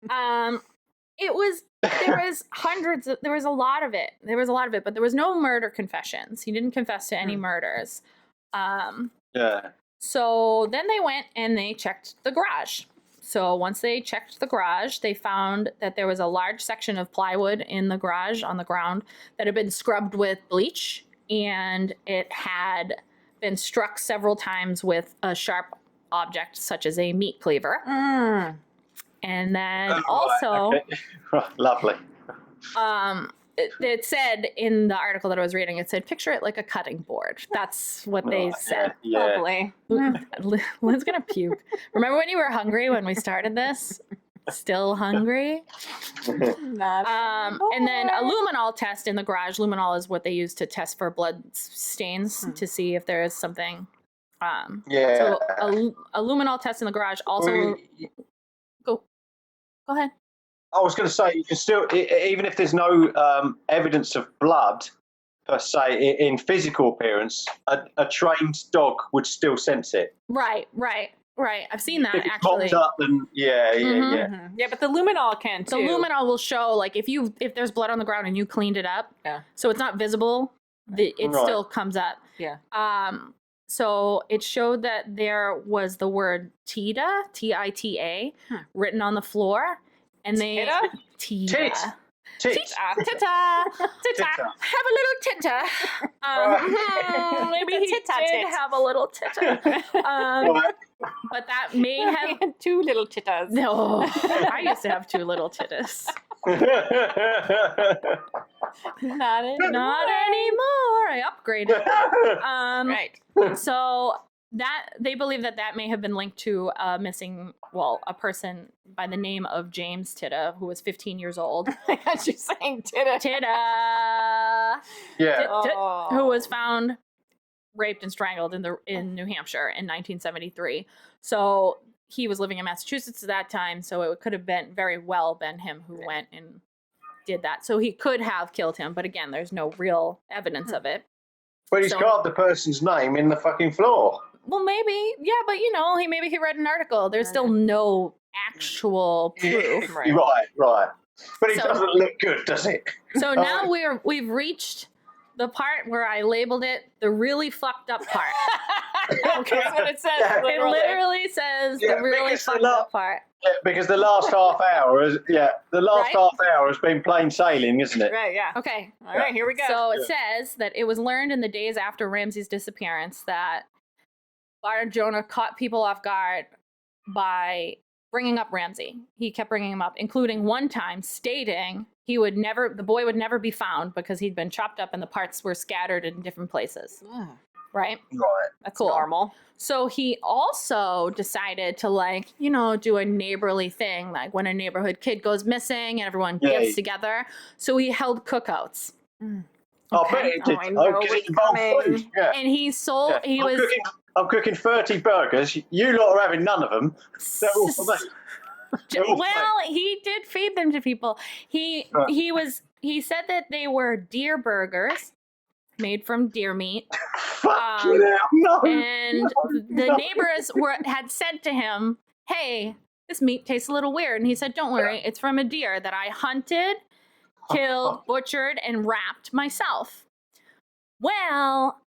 There was hundreds of, there was a lot of it, but there was no murder confessions. He didn't confess to any murders. So then they went and they checked the garage. So once they checked the garage, they found that there was a large section of plywood in the garage on the ground that had been scrubbed with bleach, and it had been struck several times with a sharp object such as a meat cleaver. And then lovely. It said in the article that I was reading, it said, picture it like a cutting board. That's what they said. Lovely. Lynn's gonna puke. Remember when you were hungry when we started this? Still hungry? And then a luminol test in the garage. Luminol is what they use to test for blood stains to see if there is something. So a luminol test in the garage also. Go ahead. I was going to say, you can still, even if there's no evidence of blood per se in physical appearance, a trained dog would still sense it. Right. I've seen that if it's actually. Popped up, then Yeah, but the luminol can too. The luminol will show, like, if there's blood on the ground and you cleaned it up, so it's not visible, it still comes up. Yeah. So it showed that there was the word Tita, T-I-T-A, written on the floor. And they Tita. Tita. Have a little tita. Maybe he did have a little tita. But that may have two little titas. No, I used to have two little titas. Not anymore. I upgraded. Right. So that they believe that may have been linked to a person by the name of James Titta, who was 15 years old. I got you saying Titta. Who was found raped and strangled in New Hampshire in 1973. So he was living in Massachusetts at that time, so it could have very well been him who went and did that. So he could have killed him, but again, there's no real evidence of it. But he's carved the person's name in the fucking floor. Well, maybe, yeah, but maybe he read an article. There's still no actual proof. Right. But it doesn't look good, does it? So now we've reached the part where I labeled it the really fucked up part. Okay, that's what it says. It literally says the really fucked up part. Yeah, because the last half hour has been plain sailing, isn't it? Right, yeah. Okay. All right, here we go. So it says that it was learned in the days after Ramsey's disappearance that BarJonah caught people off guard by bringing up Ramsey. He kept bringing him up, including one time stating the boy would never be found because he'd been chopped up and the parts were scattered in different places. Right? That's cool. Normal. So he also decided to do a neighborly thing, like when a neighborhood kid goes missing and everyone gets together. So he held cookouts. Okay. Because it involved food. Yeah. And he sold. Yeah. I'm cooking 30 burgers. You lot are having none of them. They're all for me. Well, he did feed them to people. He said that they were deer burgers made from deer meat. The neighbors had said to him, "Hey, this meat tastes a little weird." And he said, "Don't worry, it's from a deer that I hunted, killed, butchered, and wrapped myself." Well,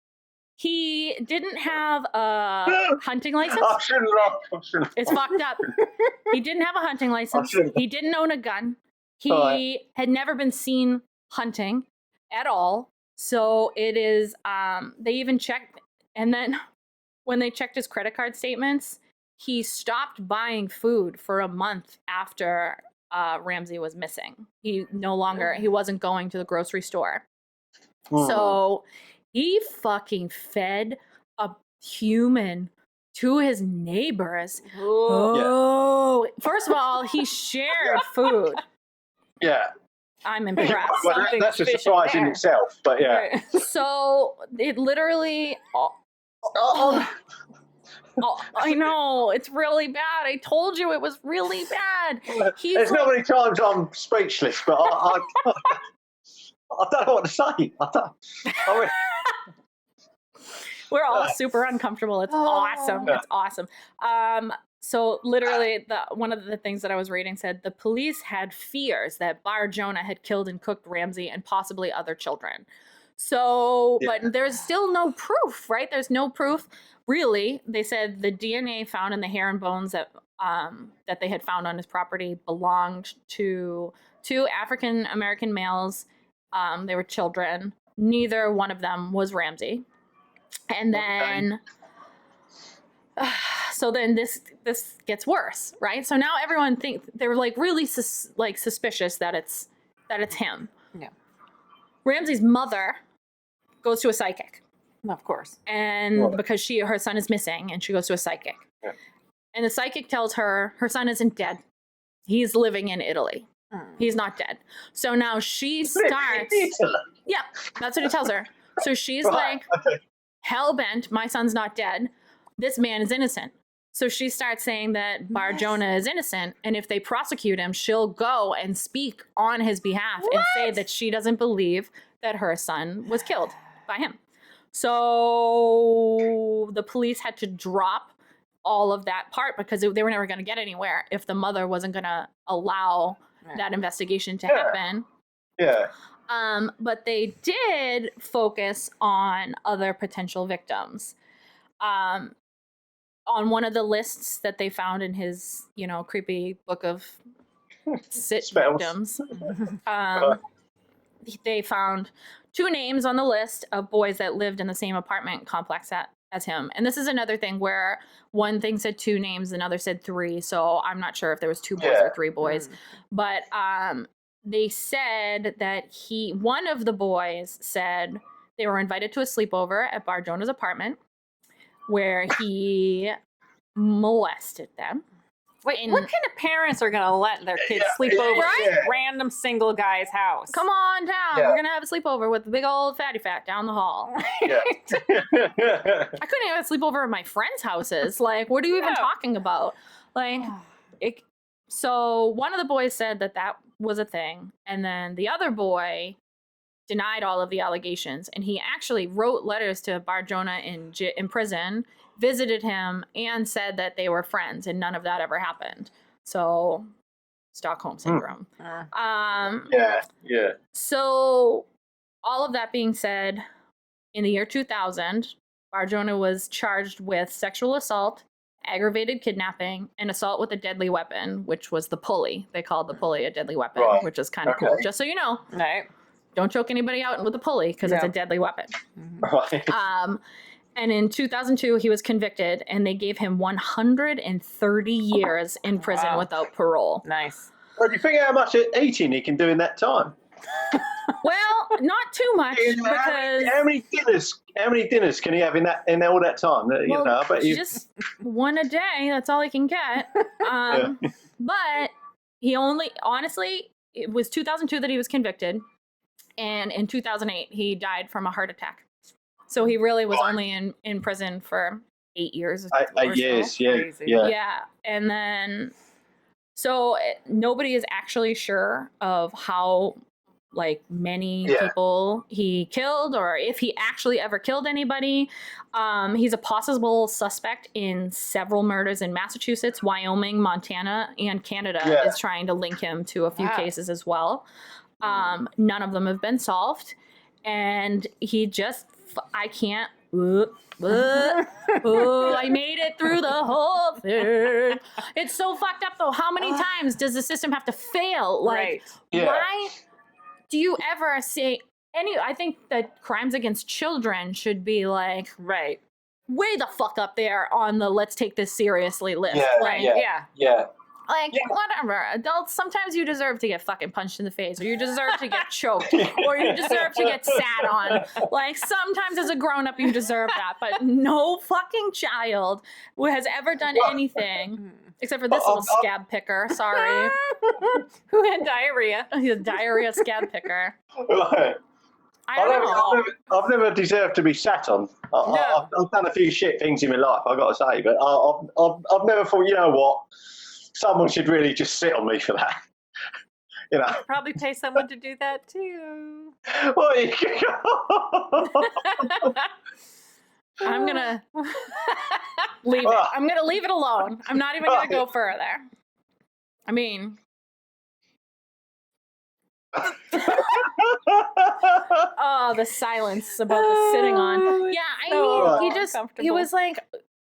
he didn't have a hunting license. It's fucked up. He didn't have a hunting license. He didn't own a gun. He had never been seen hunting at all. So it is, they even checked, and then when they checked his credit card statements, he stopped buying food for a month after Ramsey was missing. He wasn't going to the grocery store. So he fucking fed a human to his neighbors. First of all, he shared food. Yeah. I'm impressed. Well, that's a surprise in itself, but yeah. Right. So it literally. I know, it's really bad. I told you it was really bad. There's not many times I'm speechless, but I don't know what to say. We're all super uncomfortable. It's awesome. It's awesome. So literally, one of the things that I was reading said the police had fears that Bar-Jonah had killed and cooked Ramsey and possibly other children. So, but there's still no proof, right? There's no proof, really. They said the DNA found in the hair and bones that they had found on his property belonged to 2 African-American males. They were children. Neither one of them was Ramsey. And then... so then this gets worse, right? So now everyone thinks they're like really suspicious that it's him. Yeah. Ramsey's mother goes to a psychic, of course, and because her son is missing, and she goes to a psychic, and the psychic tells her son isn't dead; he's living in Italy. He's not dead. So now she starts. Yeah, that's what he tells her. So she's like, hell bent. My son's not dead. This man is innocent. So she starts saying that Bar-Jonah is innocent, and if they prosecute him, she'll go and speak on his behalf and say that she doesn't believe that her son was killed by him. So the police had to drop all of that part because they were never going to get anywhere if the mother wasn't going to allow that investigation to happen. Yeah. But they did focus on other potential victims. On one of the lists that they found in his, creepy book of victims, they found 2 names on the list of boys that lived in the same apartment complex as him. And this is another thing where one thing said 2 names, another said 3. So I'm not sure if there was 2 boys or 3 boys, but they said that one of the boys said they were invited to a sleepover at Bar-Jonah's apartment, where he molested them. Wait, what kind of parents are going to let their kids sleep over at a random single guy's house? Come on down. We're going to have a sleepover with the big old fatty fat down the hall. Yeah. I couldn't have a sleepover at my friends' houses. Like, what are you even talking about? Like, so one of the boys said that was a thing. And then the other boy denied all of the allegations, and he actually wrote letters to Bar-Jonah in prison, visited him, and said that they were friends, and none of that ever happened. So, Stockholm Syndrome. So, all of that being said, in the year 2000, Bar-Jonah was charged with sexual assault, aggravated kidnapping, and assault with a deadly weapon, which was the pulley. They called the pulley a deadly weapon, which is kind of cool, just so you know. Right. Don't choke anybody out with a pulley because it's a deadly weapon. And in 2002, he was convicted, and they gave him 130 years in prison without parole. Nice. Well, do you think how much eating he can do in that time? Well, not too much because how many dinners can he have in all that time? Just one a day. That's all he can get. But he honestly, it was 2002 that he was convicted. And in 2008, he died from a heart attack. So he really was only in prison for 8 years. 8 years, yeah. Yeah. And then, so nobody is actually sure of how, many people he killed or if he actually ever killed anybody. He's a possible suspect in several murders in Massachusetts, Wyoming, Montana, and Canada is trying to link him to a few cases as well. None of them have been solved, and he just, I can't, I made it through the whole thing. It's so fucked up though. How many times does the system have to fail? Why do you ever say I think that crimes against children should be way the fuck up there on the let's take this seriously list. Whatever. Adults, sometimes you deserve to get fucking punched in the face, or you deserve to get choked, or you deserve to get sat on. Sometimes as a grown-up, you deserve that, but no fucking child who has ever done anything, except for this little scab picker, sorry. Who had diarrhea. He's a diarrhea scab picker. Right. I've never deserved to be sat on. I've done a few shit things in my life, I've got to say, but I've never thought, you know what? Someone should really just sit on me for that. Probably pay someone to do that too. Well, I'm gonna leave it. I'm gonna leave it alone. I'm not even gonna go further. I mean, oh, the silence about the sitting on. Yeah, I mean, he was like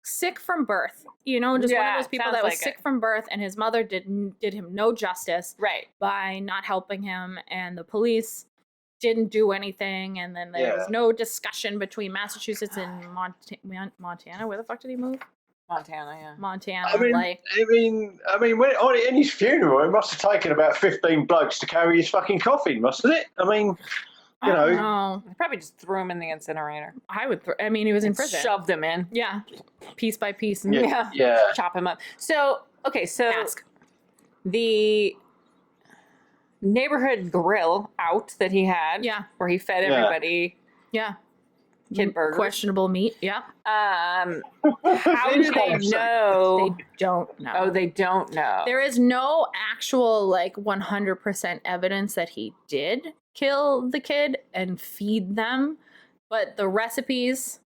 sick from birth. You know, just one of those people that was sick from birth, and his mother did him no justice, right, by not helping him, and the police didn't do anything, and then there was no discussion between Massachusetts and Montana. Where the fuck did he move? Montana, yeah. Montana. I mean, when in his funeral, it must have taken about 15 blokes to carry his fucking coffin, mustn't it? I mean, you know. They probably just threw him in the incinerator. I would. I mean, he was in prison. Shoved him in. Yeah, piece by piece. And chop him up. So the neighborhood grill out that he had, where he fed everybody, kid burgers, questionable meat, how do they know? They don't know. Oh, they don't know. There is no actual 100% evidence that he did kill the kid and feed them, but the recipes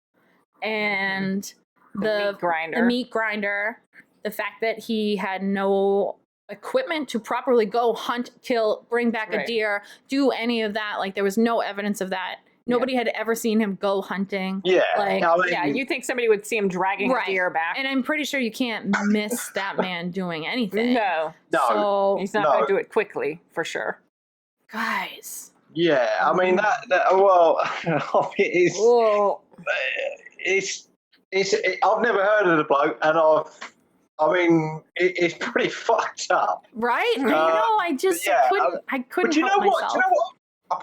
and the meat grinder, the fact that he had no equipment to properly go hunt, kill, bring back a deer, do any of that, there was no evidence of that. Nobody had ever seen him go hunting. Yeah. You think somebody would see him dragging a deer back. And I'm pretty sure you can't miss that man doing anything. No. So he's not going to do it quickly, for sure. Guys. Yeah, I mean, it's I've never heard of the bloke, and it's pretty fucked up. Right? I just couldn't you know help what? myself. Do you know what? I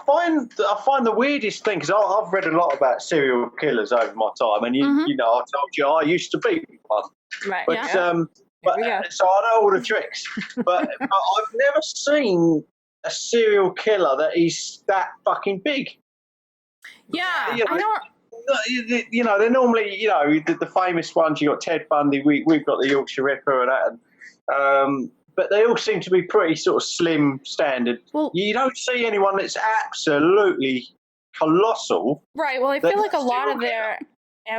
find the weirdest thing, because I've read a lot about serial killers over my time, and you know, I told you I used to be one. Right. But so I know all the tricks. But I've never seen a serial killer that is that fucking big. Yeah, I don't. You know, they're normally, the famous ones. You got Ted Bundy. We've got the Yorkshire Ripper and that. But they all seem to be pretty sort of slim standard. Well, you don't see anyone that's absolutely colossal. Right. Well, I feel like a lot of their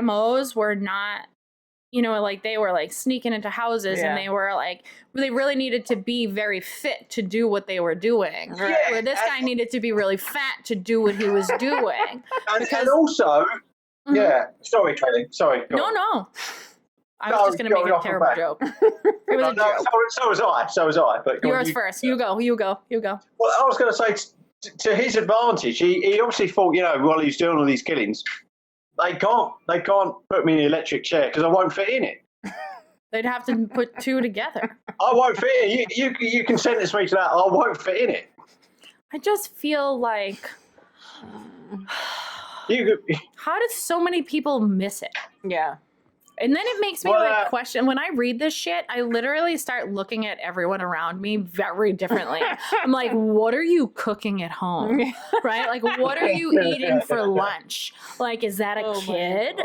MOs were not, they were sneaking into houses and they were they really needed to be very fit to do what they were doing. Right. Yeah, where this guy needed to be really fat to do what he was doing. And also, sorry, Kelly. Sorry. No. I was just going to make a terrible joke. It was a joke. So was I. But yours first. You go. Well, I was going to say, to his advantage, he obviously thought, while he's doing all these killings, they can't put me in the electric chair because I won't fit in it. They'd have to put two together. I won't fit in it. You can sentence me to that. I won't fit in it. I just feel like... How did so many people miss it? Yeah. And then it makes me question, when I read this shit, I literally start looking at everyone around me very differently. I'm like, what are you cooking at home? Right? What are you eating for lunch? Is that a kid?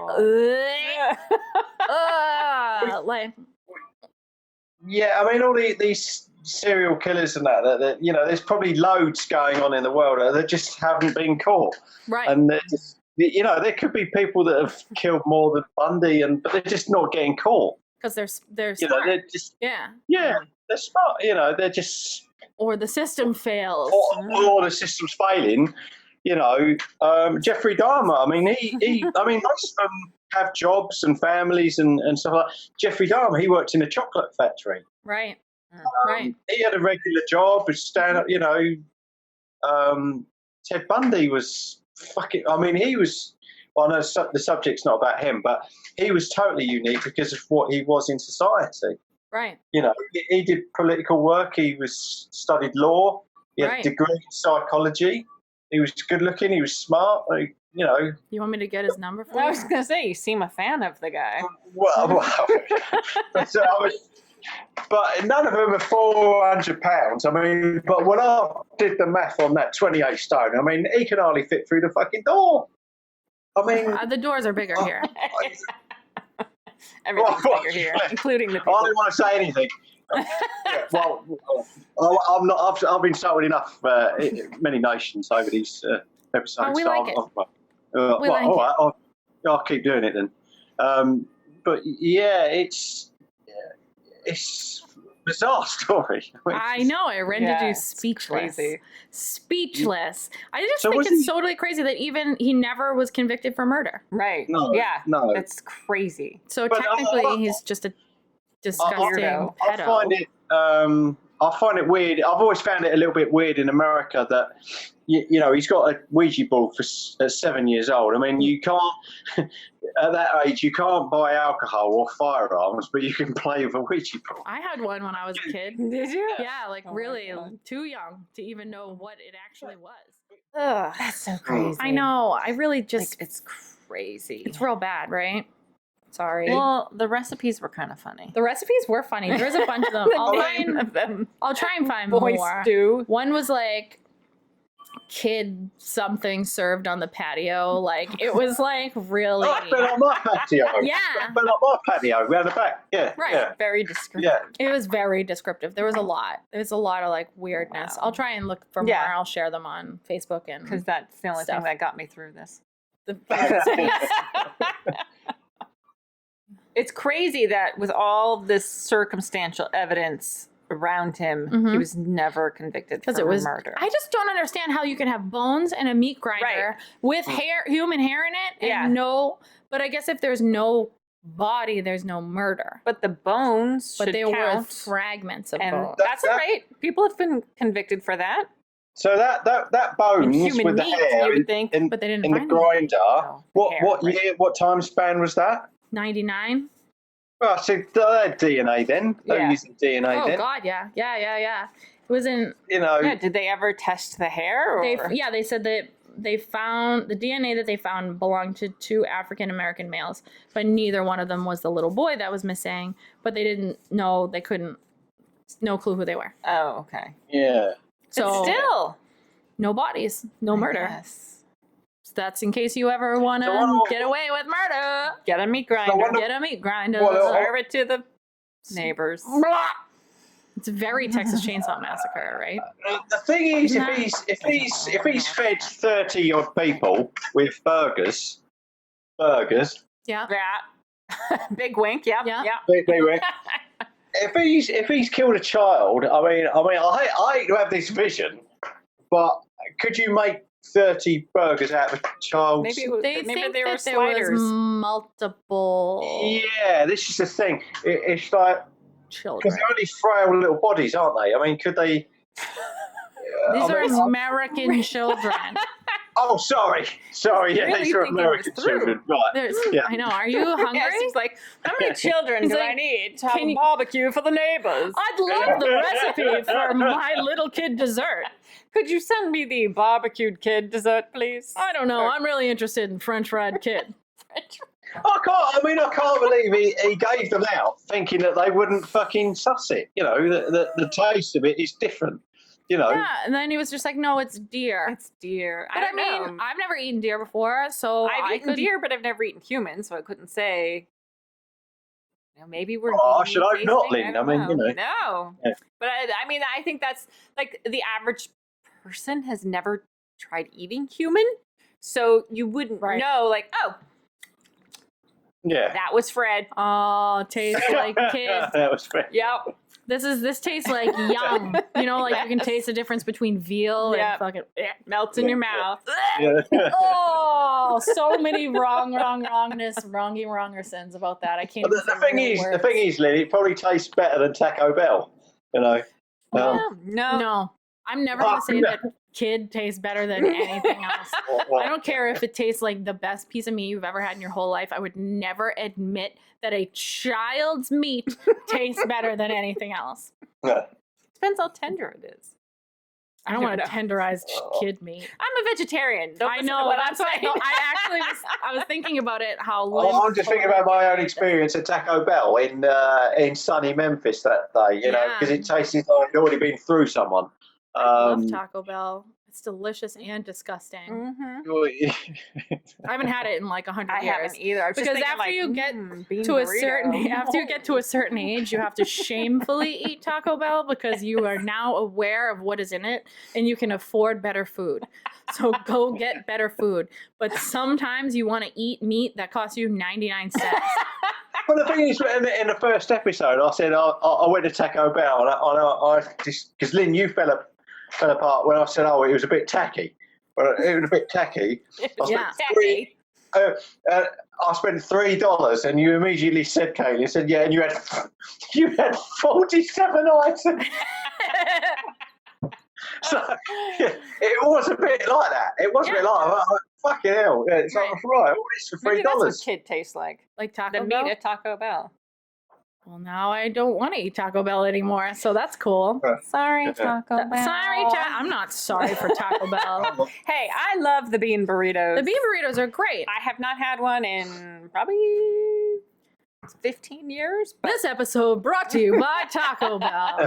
Yeah, I mean, all these serial killers and that, there's probably loads going on in the world that just haven't been caught. Right. And just, there could be people that have killed more than Bundy, but they're just not getting caught. Because they're smart. They're just, they're smart. They're just... Or the system fails. Or the system's failing. Jeffrey Dahmer, I mean, most of them have jobs and families and stuff like that. Jeffrey Dahmer, he worked in a chocolate factory. Right. He had a regular job, stand up, Ted Bundy was he was, well, I know the subject's not about him, but he was totally unique because of what he was in society. Right. He did political work, he studied law, he had a degree in psychology, he was good looking, he was smart, You want me to get his number for you? I was going to say, you seem a fan of the guy. Well, but none of them are £400. I mean, but when I did the math on that 28 stone, I mean, he can hardly fit through the fucking door. I mean, the doors are bigger here. Everything's bigger here, including the people. I don't want to say anything. Well, I'm not. I've insulted enough many nations over these episodes. We like it. We like it. I'll keep doing it then. But yeah, it's bizarre story. I know it rendered you it's speechless. crazy. Speechless. I just So think was it's he- totally crazy that even he never was convicted for murder. Right. No, Yeah. no. That's crazy. So But technically, he's just a disgusting weirdo. pedo. I find it weird. I've always found it a little bit weird in America that you know he's got a Ouija board at 7 years old. I mean, you can't at that age you can't buy alcohol or firearms, but you can play with a Ouija board. I had one when I was a kid. Did you? Yeah, like Oh my really God. too young to even know what it actually was. Ugh, that's so crazy. I know. I really Like, just, it's crazy. it's real bad, right? Sorry. Well, the recipes were kind of funny. The recipes were funny. There's a bunch of them. I'll try and find Boy more. stew. One was like kid something served on the patio. Like it was like really. Oh, it's been on my patio. Yeah. It's been on my patio round the back. Yeah, Right. yeah. Very descriptive. Yeah. It was very descriptive. There was a lot. There's a lot of like weirdness. Wow. I'll try and look for Yeah. more. I'll share them on Facebook and Because that's the only Stuff. thing that got me through this. the It's crazy that with all this circumstantial evidence around him, he Mhm. was never convicted because for it was murder. I just don't understand how you can have bones and a meat grinder Right. with hair, human hair in it, and Yeah. no. But I guess if there's no body, there's no murder. But the bones But should they were count. fragments of And bone. that's all right. People have been convicted for that. So that And bones human with the meat, hair you would think. in, But they didn't in the find them. grinder. Oh, the hair, What right. year? What time span was that? 99. Oh, so they had DNA then. They were Yeah. using DNA Oh then. God, yeah. It was in. You know. Yeah, did they ever test the hair? Or? They said that they found the DNA that they found belonged to 2 African American males, but neither one of them was the little boy that was missing. But they didn't know. They couldn't. No clue who they were. Oh, okay. Yeah. So But still, no bodies, no I murder. guess. So that's in case you ever want So to what- get away with murder. Get a meat grinder. what- Get a meat grinder. Well, Serve it to the neighbors. It's very Texas Chainsaw Massacre, right? The thing is, Nah. if he's fed 30 odd people with burgers, Yeah. Yeah. Big wink. Yep. Yeah. Yeah. they were. If he's killed a child, I mean, I hate to have this vision, but could you make 30 burgers out of a child's? Maybe it was, They maybe think they were that there was sliders. multiple Yeah, this is the thing. It's like children. because they're only frail little bodies, aren't they? I mean, could they? These I are mean, American children. oh, sorry. Yeah, Really these are think it was American through. children, right? There's, Yeah. I know. Are you hungry? Yes, he's like, how many children He's do like, I need to have "Can a you- barbecue for the neighbors? I'd love the recipe for my little kid dessert. Could you send me the barbecued kid dessert, please? I don't know. I'm really interested in French fried kid. I can't believe he gave them out thinking that they wouldn't fucking suss it. You know, the taste of it is different. You know. Yeah, and then he was just like, "No, it's deer." It's deer. But I mean, I've never eaten deer before, so I've I eaten could. deer, but I've never eaten humans, so I couldn't say. You know, maybe we're. Oh, I DNA should hope not, tasting, Lynn. don't I mean, you know. No, Yeah. but I mean, I think that's like the average person has never tried eating human, so you wouldn't Right. know. Like, oh, Yeah. that was Fred. Oh, tastes like kid. That was fair. Yep. This tastes like yum. You know, like you can taste the difference between veal Yep. and fucking. Melts in your mouth. Yeah. Oh, so many wronger sins about that. I can't. But even the say thing real is, words. Lily, it probably tastes better than Taco Bell. You know. No. No, I'm never gonna say that kid tastes better than anything else. I don't care if it tastes like the best piece of meat you've ever had in your whole life. I would never admit that a child's meat tastes better than anything else. Yeah. Depends how tender it is. I don't want to know. tenderize kid meat. I'm a vegetarian. Don't I listen to know what that's I'm why saying. I was thinking about it. How Oh, I'm just thinking about my own experience at Taco Bell in sunny Memphis that day. You know, Yeah. because it tasted like I'd already been through someone. I love Taco Bell. It's delicious and disgusting. Mm-hmm. I haven't had it in like 100 I years. haven't either. I was just Because thinking, after like, you get bean to a burrito. certain after you get to a certain age, you have to shamefully eat Taco Bell because you are now aware of what is in it and you can afford better food. So go get better food. But sometimes you want to eat meat that costs you 99 cents. Well, the thing is, in the first episode, I said I went to Taco Bell, and I just because Lynn, you fell apart when I said, it was a bit tacky. But it was a bit tacky. Tacky. I spent $3, and you immediately said, Kaylee, you said, yeah, and you had 47 items. So yeah, it was a bit like that. It was a bit like that. Fucking hell. Yeah, it's like, right, all this for $3. Maybe that's what kid tastes like. Like Taco The Bell? meat at Taco Bell. Well, now I don't want to eat Taco Bell anymore, so that's cool. Sorry, Taco Bell. Sorry, I'm not sorry for Taco Bell. Hey, I love the bean burritos. The bean burritos are great. I have not had one in probably 15 years. But This episode brought to you by Taco Bell.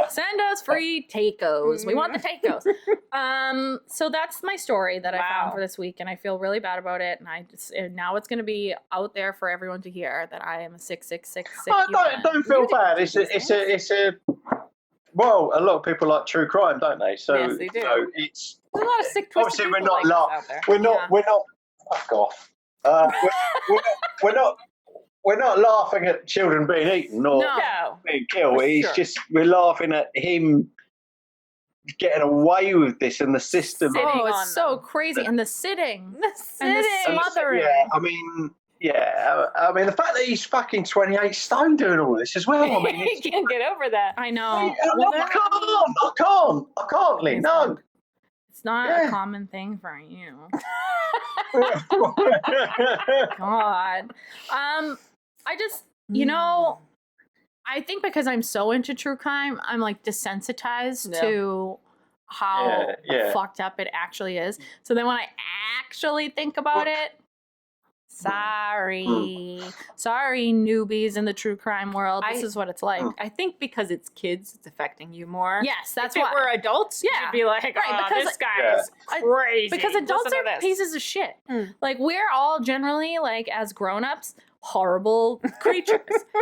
Send us free tacos. We want the tacos. So that's my story that I found for this week, and I feel really bad about it. And now it's going to be out there for everyone to hear that I am a 666 sick human. Don't feel bad. It's a well, a lot of people like true crime, don't they? So, yes, they do. So it's there's a lot of sick twisted obviously people out there. we're not fuck off. We're not laughing at children being eaten or being killed. It's just we're laughing at him getting away with this and the system. It's so crazy. And the sitting. And the smothering. I mean, the fact that he's fucking 28 stone doing all this as well. I mean, he can't get over that. I know. I can't, Lee. No. It's not a common thing for you. God. I just, I think because I'm so into true crime, I'm like desensitized to how fucked up it actually is. So then when I actually think about it, sorry newbies in the true crime world, this is what it's like. I think because it's kids, it's affecting you more. Yes, that's if why. If we're adults, you'd be like, because this guy is crazy. Because adults are pieces of shit. Like, we're all generally, like, as grown-ups, horrible creatures.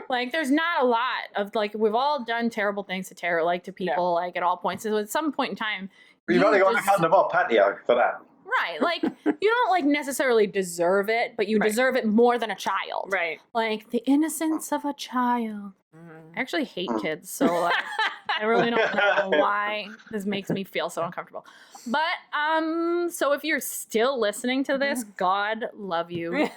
Like, there's not a lot of, like, we've all done terrible things to people, like, at all points. So at some point in time, you've only got to come to our patio for that. Right. Like, you don't, like, necessarily deserve it, but you deserve it more than a child. Right. Like, the innocence of a child. I actually hate kids, so like, I really don't know why this makes me feel so uncomfortable. But, so if you're still listening to this, God love you.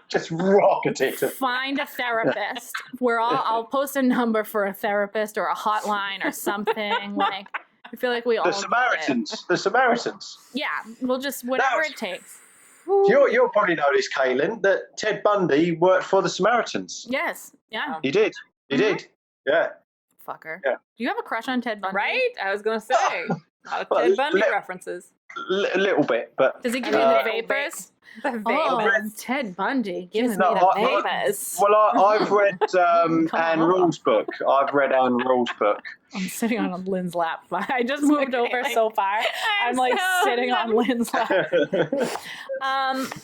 Just rocket it. Find a therapist. I'll post a number for a therapist or a hotline or something. Like, I feel like we all The Samaritans. Yeah, we'll just whatever it takes. You'll probably know this, Kaylin, that Ted Bundy worked for the Samaritans. Yes. Yeah. He did. He did. Yeah. Fucker. Yeah. Do you have a crush on Ted Bundy? Right? I was gonna say. Ted Bundy references. A little bit, but does he give you the vapors? The vapors. Ted Bundy gives me the vapors. Well, I've read Anne Rule's book. I've read Anne Rule's book. I'm sitting on Lynn's lap. I just moved over so far. I'm like sitting on Lynn's lap.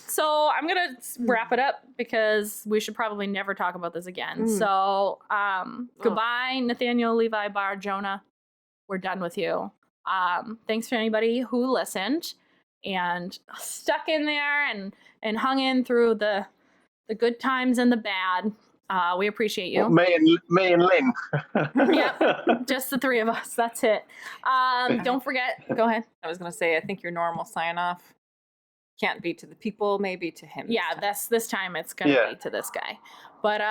So I'm gonna wrap it up because we should probably never talk about this again. So goodbye, Nathaniel Levi Bar-Jonah. We're done with you. Thanks for anybody who listened and stuck in there and hung in through the good times and the bad. We appreciate you. Me and Lynn. Yep, just the three of us. That's it. Don't forget. Go ahead. I was gonna say, I think your normal sign off can't be to the people, maybe to him. Yeah, this time it's gonna be to this guy. But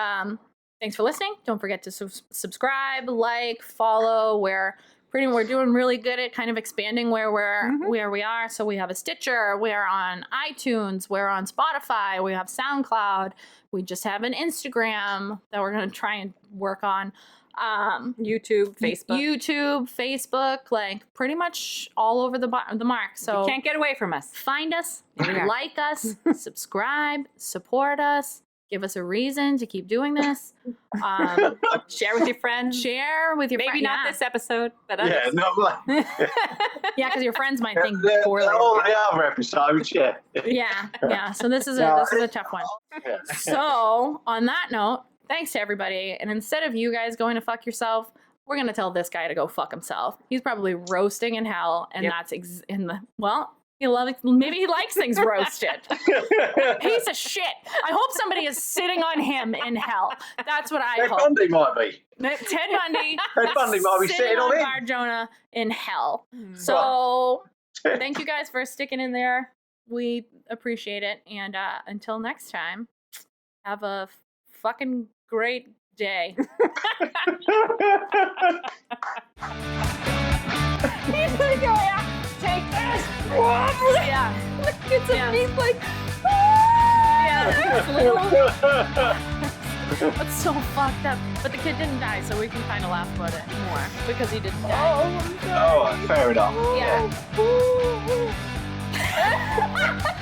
thanks for listening. Don't forget to subscribe, like, follow. We're doing really good at kind of expanding where we are. So we have a Stitcher, we're on iTunes, we're on Spotify, we have SoundCloud, we just have an Instagram that we're going to try and work on. YouTube, Facebook, like pretty much all over the mark. So you can't get away from us. Find us, like us, subscribe, support us, Give us a reason to keep doing this. Share with your friends. Share with your friends. Maybe not this episode, but others. Yeah, not like Yeah, because your friends might think poorly. all the other episodes. Yeah. Yeah. So this is a tough one. Yeah. So on that note, thanks to everybody. And instead of you guys going to fuck yourself, we're gonna tell this guy to go fuck himself. He's probably roasting in hell, and that's maybe he likes things roasted. Piece of shit. I hope somebody is sitting on him in hell. That's what I Ted hope. Bundy might be. Ted Bundy. Ted Bundy might be sitting on him. Bar-Jonah in hell. So thank you guys for sticking in there. We appreciate it. And until next time, have a fucking great day. He's gonna go, take this. Yeah. Look, he's like, That's so fucked up. But the kid didn't die, so we can kind of laugh about it more because he didn't die. Oh, fair enough. Yeah.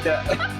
Yeah.